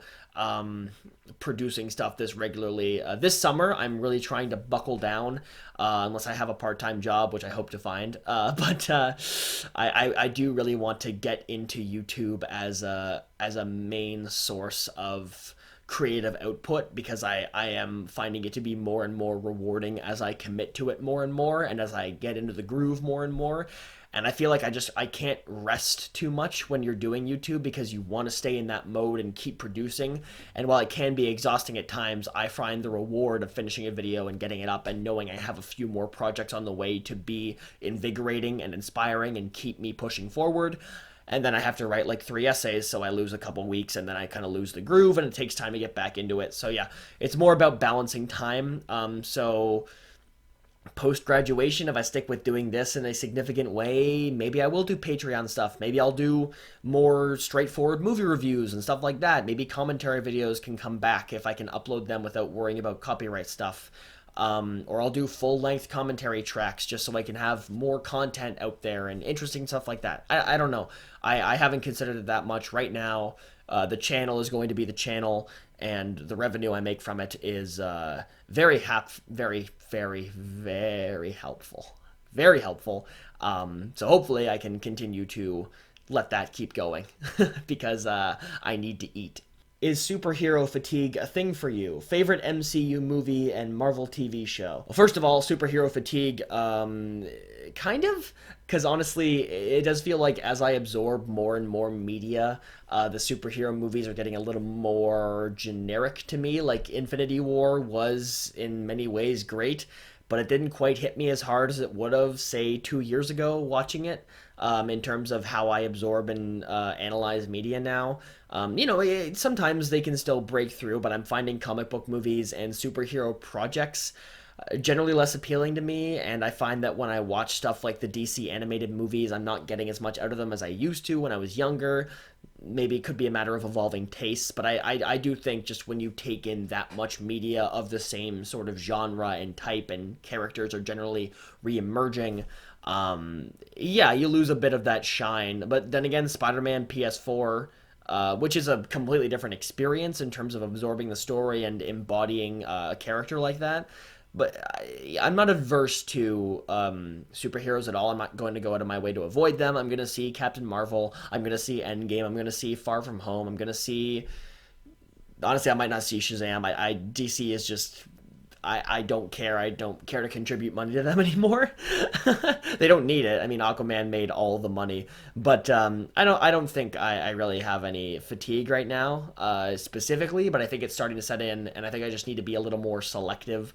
producing stuff this regularly. This summer, I'm really trying to buckle down, unless I have a part-time job, which I hope to find. I do really want to get into YouTube as a main source of creative output, because I am finding it to be more and more rewarding as I commit to it more and more, and as I get into the groove more and more. And I feel like I can't rest too much when you're doing YouTube, because you want to stay in that mode and keep producing. And while it can be exhausting at times, I find the reward of finishing a video and getting it up and knowing I have a few more projects on the way to be invigorating and inspiring and keep me pushing forward. And then I have to write like 3 essays, so I lose a couple weeks, and then I kind of lose the groove, and it takes time to get back into it. So yeah, it's more about balancing time. So post-graduation, if I stick with doing this in a significant way, maybe I will do Patreon stuff. Maybe I'll do more straightforward movie reviews and stuff like that. Maybe commentary videos can come back if I can upload them without worrying about copyright stuff. Or I'll do full-length commentary tracks just so I can have more content out there and interesting stuff like that. I don't know. I haven't considered it that much right now. The channel is going to be the channel, and the revenue I make from it is very, very helpful. Very helpful. So hopefully I can continue to let that keep going because I need to eat. Is superhero fatigue a thing for you? Favorite MCU movie and Marvel TV show? Well, first of all, superhero fatigue, kind of, because honestly, it does feel like as I absorb more and more media, the superhero movies are getting a little more generic to me. Like Infinity War was in many ways great, but it didn't quite hit me as hard as it would have, say, 2 years ago watching it, in terms of how I absorb and analyze media now. Sometimes they can still break through, but I'm finding comic book movies and superhero projects generally less appealing to me, and I find that when I watch stuff like the DC animated movies, I'm not getting as much out of them as I used to when I was younger. Maybe it could be a matter of evolving tastes, but I do think just when you take in that much media of the same sort of genre and type, and characters are generally re-emerging, yeah, you lose a bit of that shine. But then again, Spider-Man PS4, which is a completely different experience in terms of absorbing the story and embodying a character like that. But I'm not averse to superheroes at all. I'm not going to go out of my way to avoid them. I'm going to see Captain Marvel. I'm going to see Endgame. I'm going to see Far From Home. I'm going to see... Honestly, I might not see Shazam. DC is just... I don't care. I don't care to contribute money to them anymore. They don't need it. I mean, Aquaman made all the money. But I don't think I really have any fatigue right now, specifically. But I think it's starting to set in, and I think I just need to be a little more selective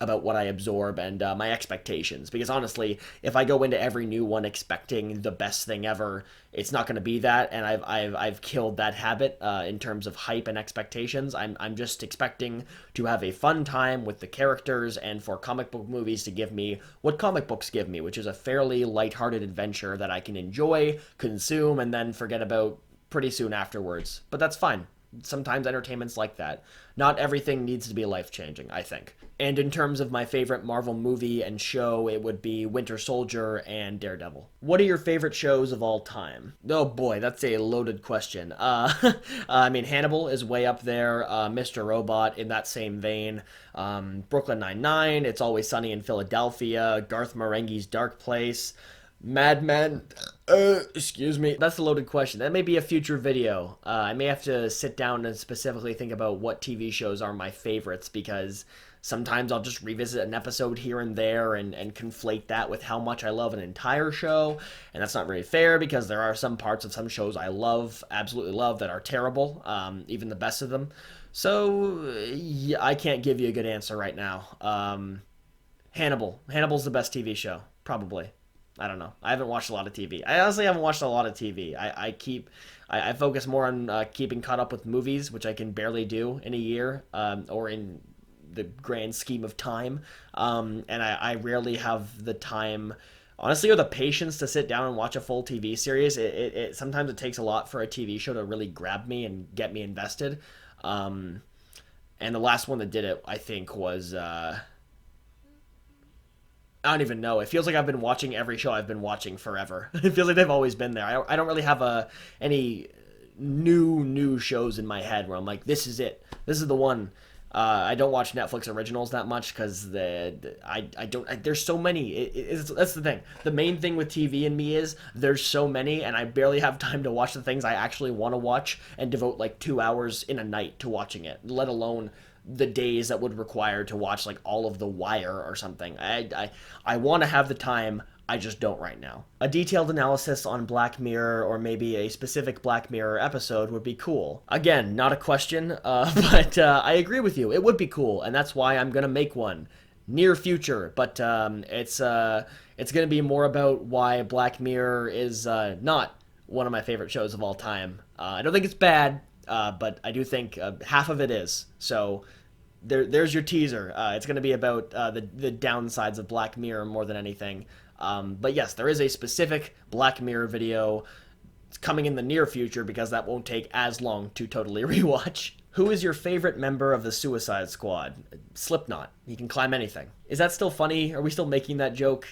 about what I absorb and my expectations. Because honestly, if I go into every new one expecting the best thing ever, it's not going to be that. And I've killed that habit in terms of hype and expectations. I'm just expecting to have a fun time with the characters, and for comic book movies to give me what comic books give me, which is a fairly lighthearted adventure that I can enjoy, consume, and then forget about pretty soon afterwards. But that's fine. Sometimes entertainment's like that. Not everything needs to be life-changing, I think. And in terms of my favorite Marvel movie and show, it would be Winter Soldier and Daredevil. What are your favorite shows of all time? Oh boy, that's a loaded question. I mean, Hannibal is way up there. Mr. Robot in that same vein. Brooklyn Nine-Nine, It's Always Sunny in Philadelphia, Garth Marenghi's Dark Place, Mad Men. Excuse me. That's a loaded question. That may be a future video. I may have to sit down and specifically think about what TV shows are my favorites, because sometimes I'll just revisit an episode here and there and conflate that with how much I love an entire show. And that's not very fair, because there are some parts of some shows I love, absolutely love, that are terrible, even the best of them. So, yeah, I can't give you a good answer right now. Hannibal. Hannibal's the best TV show, probably. I don't know. I haven't watched a lot of TV. I honestly haven't watched a lot of TV. I focus more on keeping caught up with movies, which I can barely do in a year, or in the grand scheme of time. And I rarely have the time, honestly, or the patience to sit down and watch a full TV series. Sometimes it takes a lot for a TV show to really grab me and get me invested. And the last one that did it, I think, was I don't even know. It feels like I've been watching every show I've been watching forever. It feels like they've always been there. I don't really have any new shows in my head where I'm like, this is it. This is the one. I don't watch Netflix originals that much because there's so many. That's the thing. The main thing with TV and me is there's so many, and I barely have time to watch the things I actually want to watch and devote like 2 hours in a night to watching it, let alone the days that would require to watch like all of The Wire or something. I want to have the time. I just don't right now. A detailed analysis on Black Mirror, or maybe a specific Black Mirror episode, would be cool. Again, not a question, but I agree with you. It would be cool, and that's why I'm gonna make one. Near future, but it's gonna be more about why Black Mirror is not one of my favorite shows of all time. I don't think it's bad, but I do think half of it is. So there's your teaser. It's going to be about the downsides of Black Mirror more than anything. But yes, there is a specific Black Mirror video. It's coming in the near future because that won't take as long to totally rewatch. Who is your favorite member of the Suicide Squad? Slipknot. He can climb anything. Is that still funny? Are we still making that joke?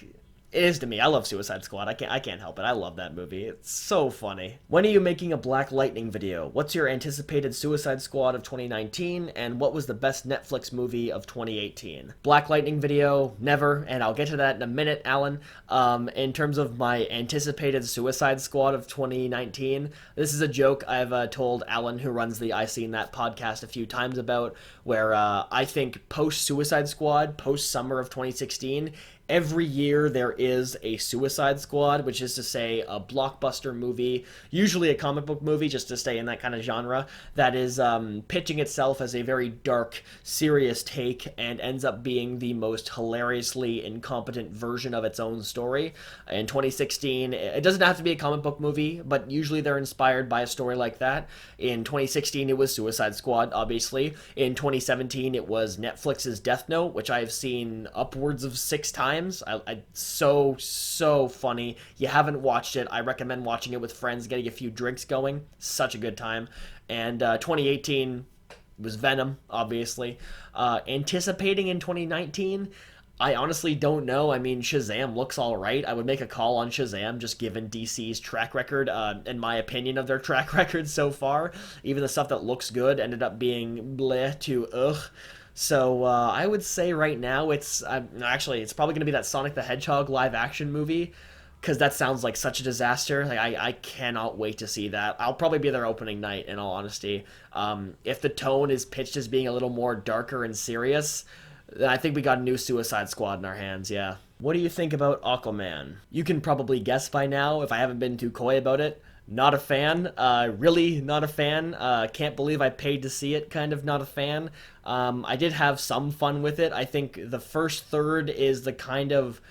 It is to me. I love Suicide Squad. I can't help it. I love that movie. It's so funny. When are you making a Black Lightning video? What's your anticipated Suicide Squad of 2019? And what was the best Netflix movie of 2018? Black Lightning video, never. And I'll get to that in a minute, Alan. In terms of my anticipated Suicide Squad of 2019, this is a joke I've told Alan, who runs the I Seen That podcast, a few times about, where I think post-Suicide Squad, post-summer of 2016, every year there is a Suicide Squad, which is to say a blockbuster movie, usually a comic book movie, just to stay in that kind of genre, that is pitching itself as a very dark, serious take and ends up being the most hilariously incompetent version of its own story. In 2016, it doesn't have to be a comic book movie, but usually they're inspired by a story like that. In 2016, it was Suicide Squad, obviously. In 2017, it was Netflix's Death Note, which I've seen upwards of 6 times. So funny. You haven't watched it, I recommend watching it with friends, getting a few drinks going. Such a good time. And 2018 was Venom, obviously. Anticipating in 2019, I honestly don't know. I mean, Shazam looks all right. I would make a call on Shazam, just given DC's track record, and my opinion of their track record so far. Even the stuff that looks good ended up being bleh to ugh. So I would say right now it's probably going to be that Sonic the Hedgehog live action movie, because that sounds like such a disaster. Like I cannot wait to see that. I'll probably be there opening night, in all honesty. If the tone is pitched as being a little more darker and serious, then I think we got a new Suicide Squad in our hands, yeah. What do you think about Aquaman? You can probably guess by now if I haven't been too coy about it. Not a fan. Really not a fan. Can't believe I paid to see it, kind of not a fan. I did have some fun with it. I think the first third is the kind of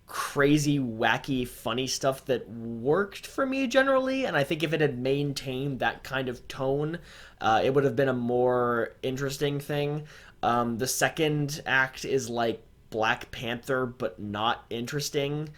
crazy, wacky, funny stuff that worked for me generally, and I think if it had maintained that kind of tone, it would have been a more interesting thing. The second act is like Black Panther, but not interesting.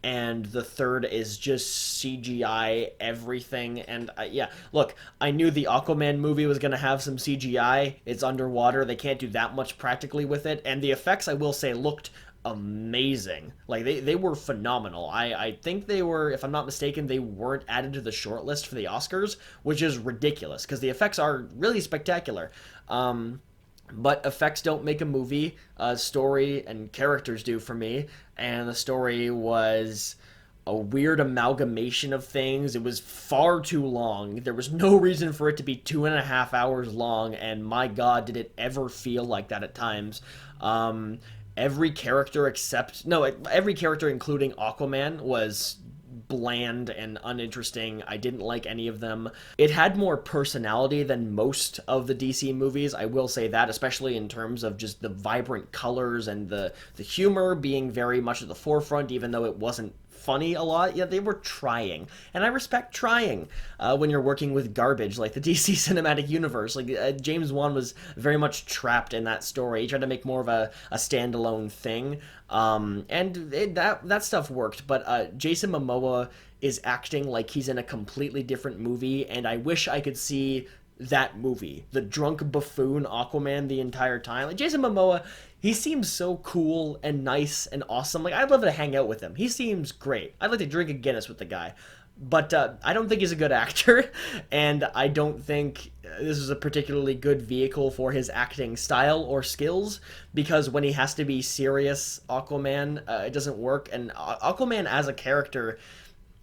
And the third is just CGI everything. And yeah, look, I knew the Aquaman movie was going to have some CGI. It's underwater. They can't do that much practically with it. And the effects, I will say, looked amazing. Like, they were phenomenal. I think they were, if I'm not mistaken, they weren't added to the shortlist for the Oscars, which is ridiculous because the effects are really spectacular. But effects don't make a movie. Story and characters do for me. And the story was a weird amalgamation of things. It was far too long. There was no reason for it to be 2.5 hours long. And my God, did it ever feel like that at times. Every character including Aquaman was bland and uninteresting. I didn't like any of them. It had more personality than most of the DC movies, I will say that, especially in terms of just the vibrant colors and the humor being very much at the forefront, even though it wasn't funny a lot. Yeah, they were trying, and I respect trying when you're working with garbage like the DC Cinematic Universe. Like James Wan was very much trapped in that story. He tried to make more of a standalone thing, that stuff worked. But Jason Momoa is acting like he's in a completely different movie, and I wish I could see that movie, the drunk buffoon Aquaman, the entire time. Like Jason Momoa, he seems so cool and nice and awesome. Like I'd love to hang out with him. He seems great. I'd like to drink a Guinness with the guy. But I don't think he's a good actor, and I don't think this is a particularly good vehicle for his acting style or skills, because when he has to be serious Aquaman, it doesn't work. And Aquaman as a character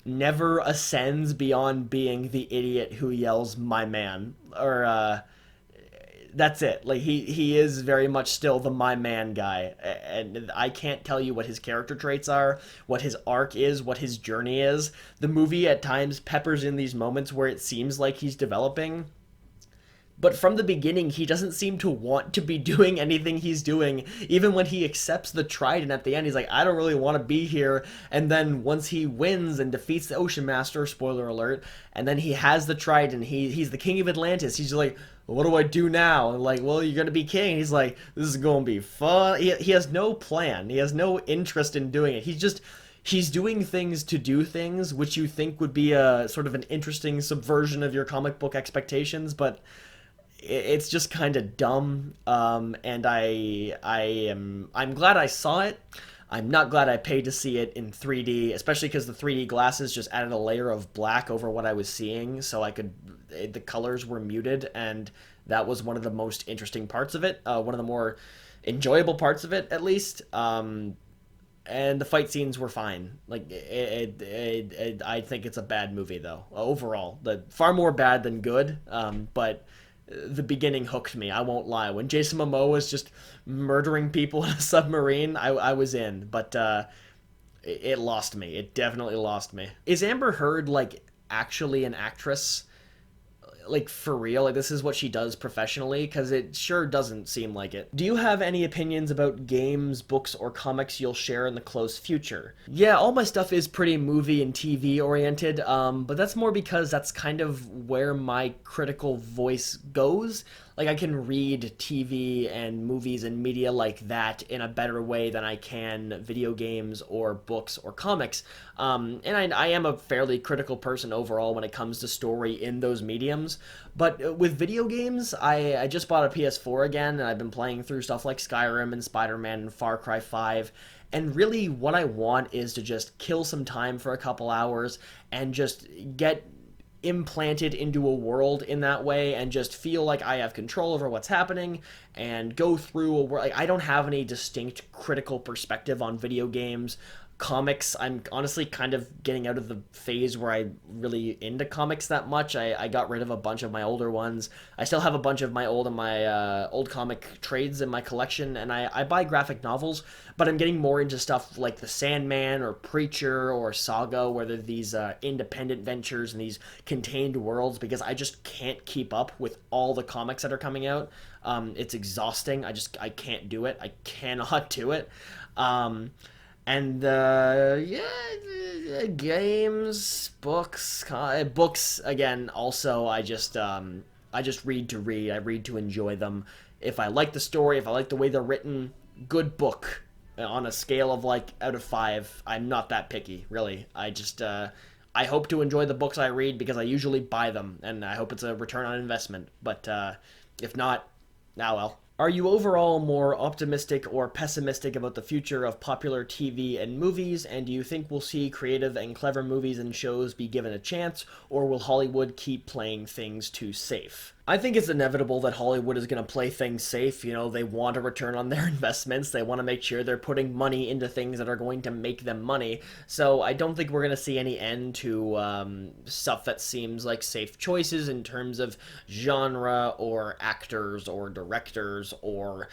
never ascends beyond being the idiot who yells "my man," or that's it. Like he is very much still the "my man" guy, and I can't tell you what his character traits are, what his arc is, what his journey is. The movie at times peppers in these moments where it seems like he's developing, but from the beginning, he doesn't seem to want to be doing anything he's doing. Even when he accepts the trident at the end, he's like, I don't really want to be here. And then once he wins and defeats the Ocean Master, spoiler alert, and then he has the trident, he's the king of Atlantis. He's like, what do I do now? And like, well, you're going to be king. And he's like, this is going to be fun. He has no plan. He has no interest in doing it. He's doing things to do things, which you think would be a sort of an interesting subversion of your comic book expectations, but it's just kind of dumb, and I'm glad I saw it. I'm not glad I paid to see it in 3D, especially because the 3D glasses just added a layer of black over what I was seeing, so the colors were muted, and that was one of the most interesting parts of it, one of the more enjoyable parts of it, at least. And the fight scenes were fine. Like I think it's a bad movie though overall. Far more bad than good. But the beginning hooked me. I won't lie. When Jason Momoa was just murdering people in a submarine, I was in. But it lost me. It definitely lost me. Is Amber Heard like actually an actress? Like for real? Like this is what she does professionally? Because it sure doesn't seem like it. Do you have any opinions about games, books, or comics you'll share in the close future? Yeah, all my stuff is pretty movie and TV oriented, but that's more because that's kind of where my critical voice goes. Like I can read TV and movies and media like that in a better way than I can video games or books or comics. And I am a fairly critical person overall when it comes to story in those mediums. But with video games, I just bought a PS4 again, and I've been playing through stuff like Skyrim and Spider-Man and Far Cry 5. And really what I want is to just kill some time for a couple hours and just get implanted into a world in that way and just feel like I have control over what's happening and go through a world. Like, I don't have any distinct critical perspective on video games. Comics, I'm honestly kind of getting out of the phase where I really into comics that much. I got rid of a bunch of my older ones. I still have a bunch of my old comic trades in my collection, and I buy graphic novels, but I'm getting more into stuff like The Sandman or Preacher or Saga, where they're these independent ventures and these contained worlds, because I just can't keep up with all the comics that are coming out. It's exhausting. I can't do it. I cannot do it. And yeah, games, books, books again. Also, I just read to read. I read to enjoy them. If I like the story, if I like the way they're written, good book. On a scale of like out of 5, I'm not that picky, really. I hope to enjoy the books I read because I usually buy them, and I hope it's a return on investment. But if not, now well. Are you overall more optimistic or pessimistic about the future of popular TV and movies, and do you think we'll see creative and clever movies and shows be given a chance, or will Hollywood keep playing things too safe? I think it's inevitable that Hollywood is going to play things safe. You know, they want a return on their investments. They want to make sure they're putting money into things that are going to make them money. So I don't think we're going to see any end to stuff that seems like safe choices in terms of genre or actors or directors or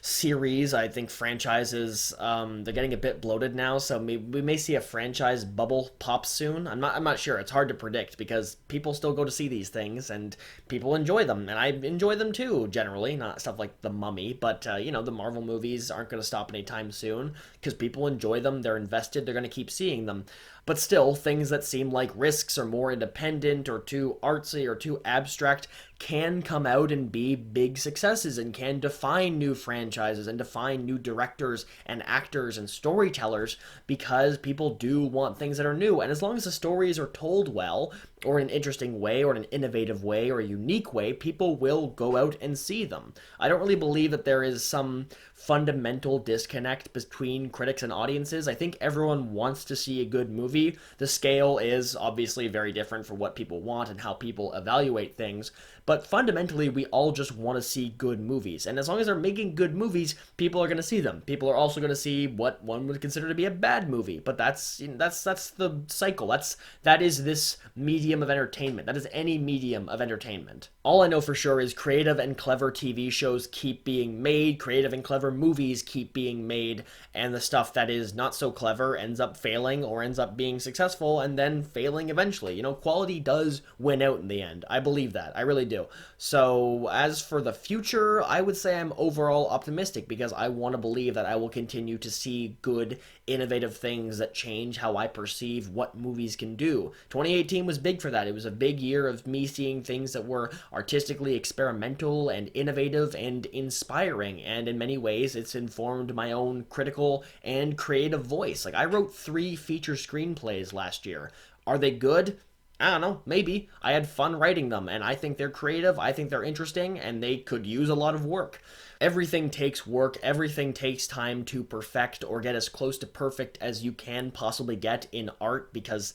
series. I think franchises, they're getting a bit bloated now, so we may see a franchise bubble pop soon. I'm not sure. It's hard to predict because people still go to see these things and people enjoy enjoy them, and I enjoy them too, generally. Not stuff like The Mummy, but, the Marvel movies aren't going to stop anytime soon, because people enjoy them, they're invested, they're going to keep seeing them. But still, things that seem like risks or more independent or too artsy or too abstract can come out and be big successes and can define new franchises and define new directors and actors and storytellers, because people do want things that are new. And as long as the stories are told well, or in an interesting way, or in an innovative way, or a unique way, people will go out and see them. I don't really believe that there is some fundamental disconnect between critics and audiences. I think everyone wants to see a good movie. The scale is obviously very different for what people want and how people evaluate things, but fundamentally we all just want to see good movies. And as long as they're making good movies, people are going to see them. People are also going to see what one would consider to be a bad movie, but that's the cycle. That is this medium of entertainment. That is any medium of entertainment. All I know for sure is creative and clever TV shows keep being made, creative and clever movies keep being made, and the stuff that is not so clever ends up failing or ends up being successful and then failing eventually. Quality does win out in the end. I believe that. I really do. So as for the future, I would say I'm overall optimistic, because I want to believe that I will continue to see good, innovative things that change how I perceive what movies can do. 2018 was big for that. It was a big year of me seeing things that were artistically experimental and innovative and inspiring, and in many ways it's informed my own critical and creative voice. Like, I wrote 3 feature screenplays last year. Are they good? I don't know, maybe. I had fun writing them, and I think they're creative, I think they're interesting, and they could use a lot of work. Everything takes work, everything takes time to perfect or get as close to perfect as you can possibly get in art, because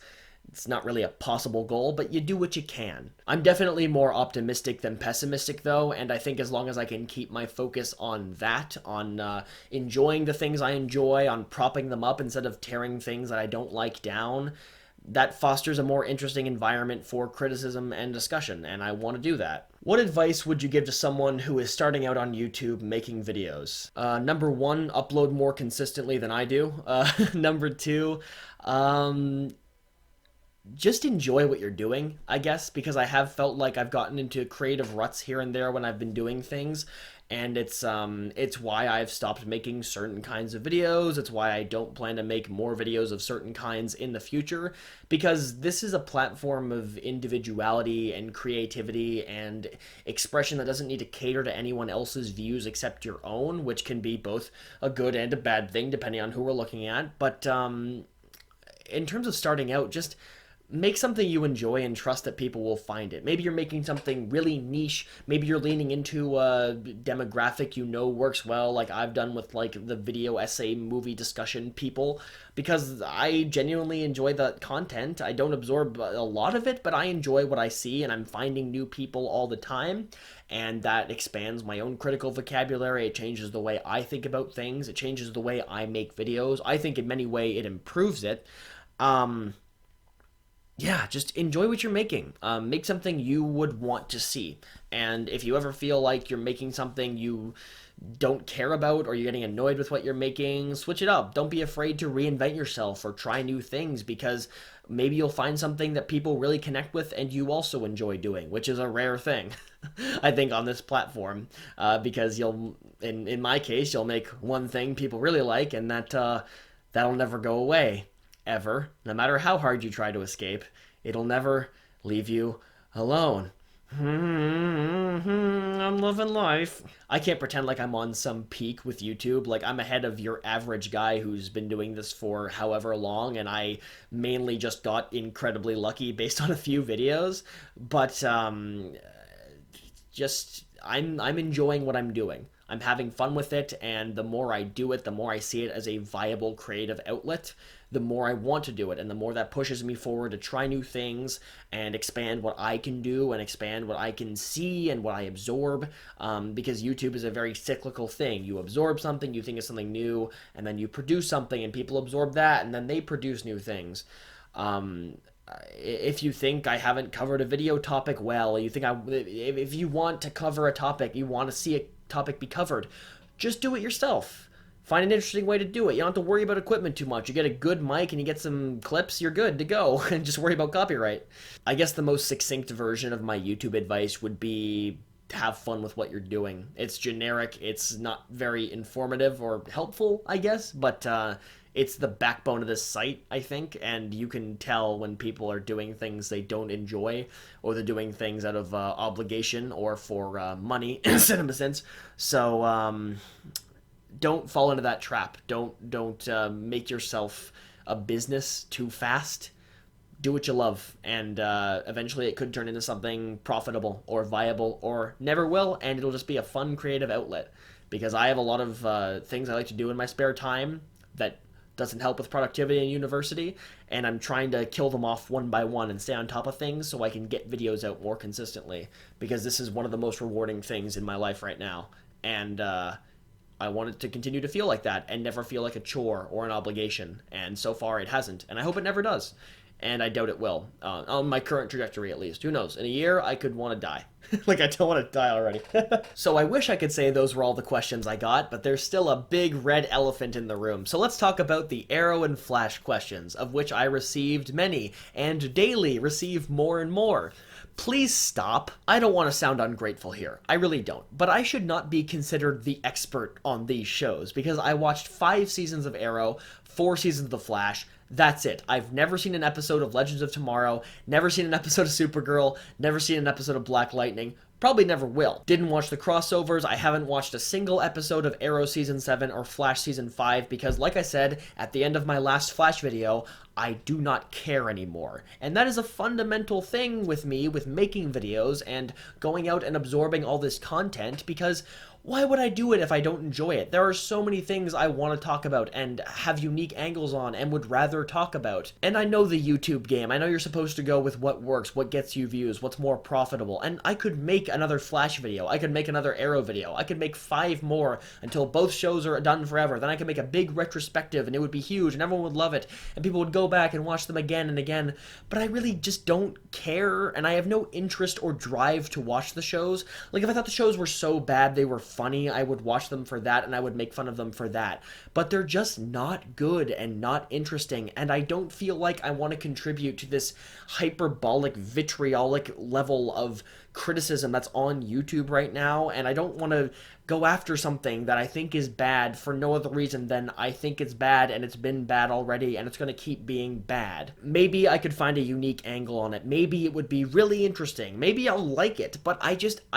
it's not really a possible goal, but you do what you can. I'm definitely more optimistic than pessimistic, though, and I think as long as I can keep my focus on that, on enjoying the things I enjoy, on propping them up instead of tearing things that I don't like down, that fosters a more interesting environment for criticism and discussion, and I want to do that. What advice would you give to someone who is starting out on YouTube making videos? Number 1, upload more consistently than I do. Number 2, just enjoy what you're doing, I guess, because I have felt like I've gotten into creative ruts here and there when I've been doing things, and it's why I've stopped making certain kinds of videos. It's why I don't plan to make more videos of certain kinds in the future, because this is a platform of individuality and creativity and expression that doesn't need to cater to anyone else's views except your own, which can be both a good and a bad thing depending on who we're looking at. But in terms of starting out, just make something you enjoy and trust that people will find it. Maybe you're making something really niche. Maybe you're leaning into a demographic works well, like I've done with like the video essay movie discussion people, because I genuinely enjoy the content. I don't absorb a lot of it, but I enjoy what I see, and I'm finding new people all the time, and that expands my own critical vocabulary. It changes the way I think about things. It changes the way I make videos. I think in many ways it improves it. Yeah, just enjoy what you're making. Make something you would want to see. And if you ever feel like you're making something you don't care about, or you're getting annoyed with what you're making, switch it up. Don't be afraid to reinvent yourself or try new things, because maybe you'll find something that people really connect with and you also enjoy doing, which is a rare thing, I think, on this platform. Because in my case, you'll make one thing people really like, and that'll never go away. Ever. No matter how hard you try to escape, it'll never leave you alone. I'm loving life. I can't pretend like I'm on some peak with YouTube. Like, I'm ahead of your average guy who's been doing this for however long, and I mainly just got incredibly lucky based on a few videos. But I'm enjoying what I'm doing. I'm having fun with it, and the more I do it, the more I see it as a viable creative outlet, the more I want to do it, and the more that pushes me forward to try new things and expand what I can do and expand what I can see and what I absorb, because YouTube is a very cyclical thing. You absorb something, you think it's something new, and then you produce something, and people absorb that, and then they produce new things. If you think I haven't covered a video topic well, if you want to cover a topic, you want to see a topic be covered, just do it yourself. Find an interesting way to do it. You don't have to worry about equipment too much. You get a good mic and you get some clips, you're good to go. And just worry about copyright. I guess the most succinct version of my YouTube advice would be have fun with what you're doing. It's generic, it's not very informative or helpful, I guess, but it's the backbone of this site, I think, and you can tell when people are doing things they don't enjoy, or they're doing things out of obligation or for money, in a sense. So don't fall into that trap. Don't make yourself a business too fast. Do what you love, and eventually it could turn into something profitable or viable, or never will, and it'll just be a fun creative outlet. Because I have a lot of things I like to do in my spare time that doesn't help with productivity in university, and I'm trying to kill them off one by one and stay on top of things so I can get videos out more consistently, because this is one of the most rewarding things in my life right now, and I want it to continue to feel like that and never feel like a chore or an obligation, and so far it hasn't, and I hope it never does. And I doubt it will, on my current trajectory at least. Who knows? In a year, I could want to die. Like, I don't want to die already. So I wish I could say those were all the questions I got, but there's still a big red elephant in the room. So let's talk about the Arrow and Flash questions, of which I received many, and daily receive more and more. Please stop. I don't want to sound ungrateful here. I really don't. But I should not be considered the expert on these shows, because I watched 5 seasons of Arrow, 4 seasons of The Flash. That's it. I've never seen an episode of Legends of Tomorrow, never seen an episode of Supergirl, never seen an episode of Black Lightning, probably never will. Didn't watch the crossovers, I haven't watched a single episode of Arrow Season 7 or Flash Season 5 because, like I said, at the end of my last Flash video, I do not care anymore. And that is a fundamental thing with me with making videos and going out and absorbing all this content, because why would I do it if I don't enjoy it? There are so many things I want to talk about and have unique angles on and would rather talk about. And I know the YouTube game. I know you're supposed to go with what works, what gets you views, what's more profitable. And I could make another Flash video. I could make another Arrow video. I could make 5 more until both shows are done forever. Then I could make a big retrospective and it would be huge and everyone would love it. And people would go back and watch them again and again. But I really just don't care, and I have no interest or drive to watch the shows. Like, if I thought the shows were so bad they were funny, I would watch them for that and I would make fun of them for that. But they're just not good and not interesting, and I don't feel like I want to contribute to this hyperbolic, vitriolic level of criticism that's on YouTube right now, and I don't want to go after something that I think is bad for no other reason than I think it's bad and it's been bad already and it's going to keep being bad. Maybe I could find a unique angle on it. Maybe it would be really interesting. Maybe I'll like it, but I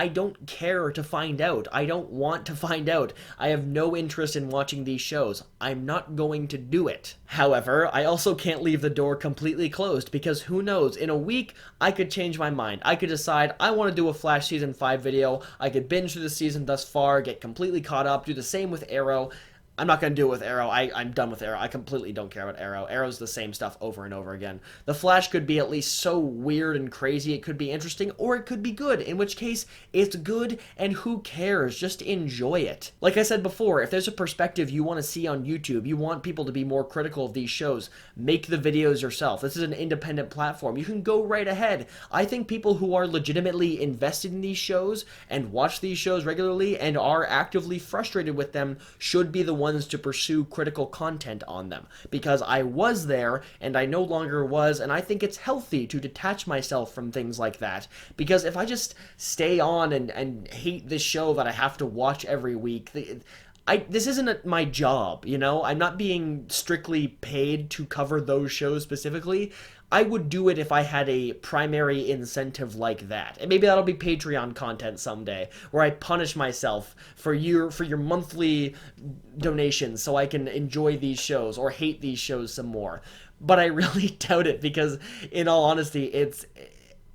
don't care to find out. I don't want to find out. I have no interest in watching these shows. I'm not going to do it. However, I also can't leave the door completely closed, because who knows, in a week, I could change my mind. I could decide I want to do a Flash Season 5 video. I could binge through the season thus far, get completely caught up, do the same with Arrow. I'm not going to do it with Arrow. I'm done with Arrow. I completely don't care about Arrow. Arrow's the same stuff over and over again. The Flash could be at least so weird and crazy it could be interesting, or it could be good, in which case it's good and who cares? Just enjoy it. Like I said before, if there's a perspective you want to see on YouTube, you want people to be more critical of these shows, make the videos yourself. This is an independent platform. You can go right ahead. I think people who are legitimately invested in these shows and watch these shows regularly and are actively frustrated with them should be the ones to pursue critical content on them, because I was there and I no longer was, and I think it's healthy to detach myself from things like that, because if I just stay on and hate this show that I have to watch every week, this isn't my job, you know? I'm not being strictly paid to cover those shows specifically. I would do it if I had a primary incentive like that. And maybe that'll be Patreon content someday, where I punish myself for your monthly donations so I can enjoy these shows or hate these shows some more. But I really doubt it, because in all honesty,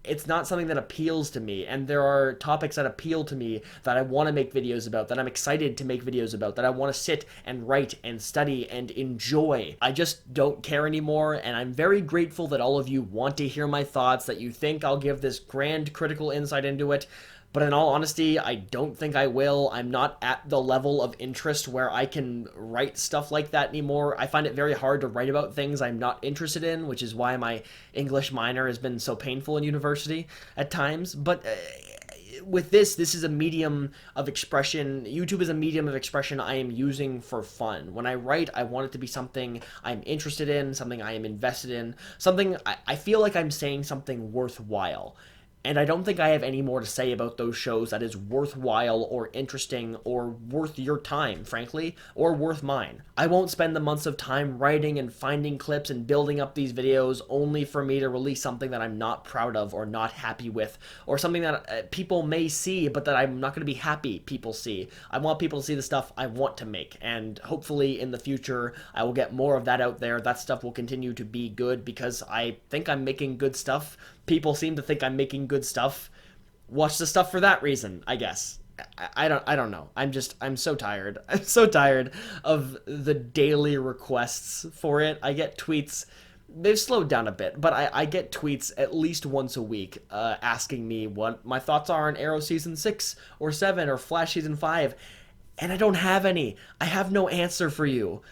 it's not something that appeals to me, and there are topics that appeal to me that I want to make videos about, that I'm excited to make videos about, that I want to sit and write and study and enjoy. I just don't care anymore, and I'm very grateful that all of you want to hear my thoughts, that you think I'll give this grand critical insight into it. But in all honesty, I don't think I will. I'm not at the level of interest where I can write stuff like that anymore. I find it very hard to write about things I'm not interested in, which is why my English minor has been so painful in university at times. But with this is a medium of expression. YouTube is a medium of expression I am using for fun. When I write, I want it to be something I'm interested in, something I am invested in, something I feel like I'm saying something worthwhile. And I don't think I have any more to say about those shows that is worthwhile or interesting or worth your time, frankly, or worth mine. I won't spend the months of time writing and finding clips and building up these videos only for me to release something that I'm not proud of or not happy with, or something that people may see but that I'm not going to be happy people see. I want people to see the stuff I want to make, and hopefully in the future I will get more of that out there. That stuff will continue to be good because I think I'm making good stuff. People seem to think I'm making good stuff. Watch the stuff for that reason, I guess. I don't know. I'm so tired. I'm so tired of the daily requests for it. I get tweets. They've slowed down a bit, but I get tweets at least once a week asking me what my thoughts are on Arrow Season 6 or 7 or Flash Season 5, and I don't have any. I have no answer for you.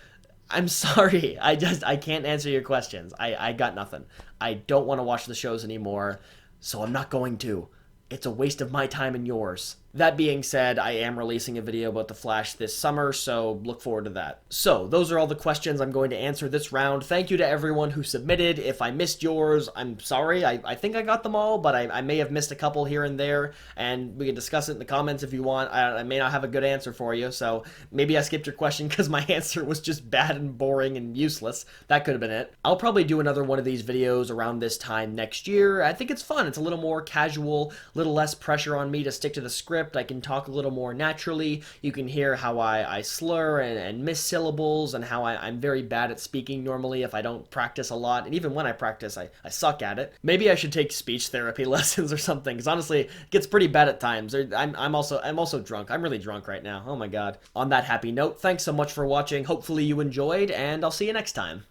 I'm sorry. I can't answer your questions. I got nothing. I don't want to watch the shows anymore, so I'm not going to. It's a waste of my time and yours. That being said, I am releasing a video about The Flash this summer, so look forward to that. So, those are all the questions I'm going to answer this round. Thank you to everyone who submitted. If I missed yours, I'm sorry. I think I got them all, but I may have missed a couple here and there, and we can discuss it in the comments if you want. I may not have a good answer for you, so maybe I skipped your question because my answer was just bad and boring and useless. That could have been it. I'll probably do another one of these videos around this time next year. I think it's fun. It's a little more casual, a little less pressure on me to stick to the script. I can talk a little more naturally. You can hear how I slur and miss syllables, and how I'm very bad at speaking normally if I don't practice a lot. And even when I practice, I suck at it. Maybe I should take speech therapy lessons or something, because honestly, it gets pretty bad at times. I'm also drunk. I'm really drunk right now. Oh my god. On that happy note, thanks so much for watching. Hopefully you enjoyed, and I'll see you next time.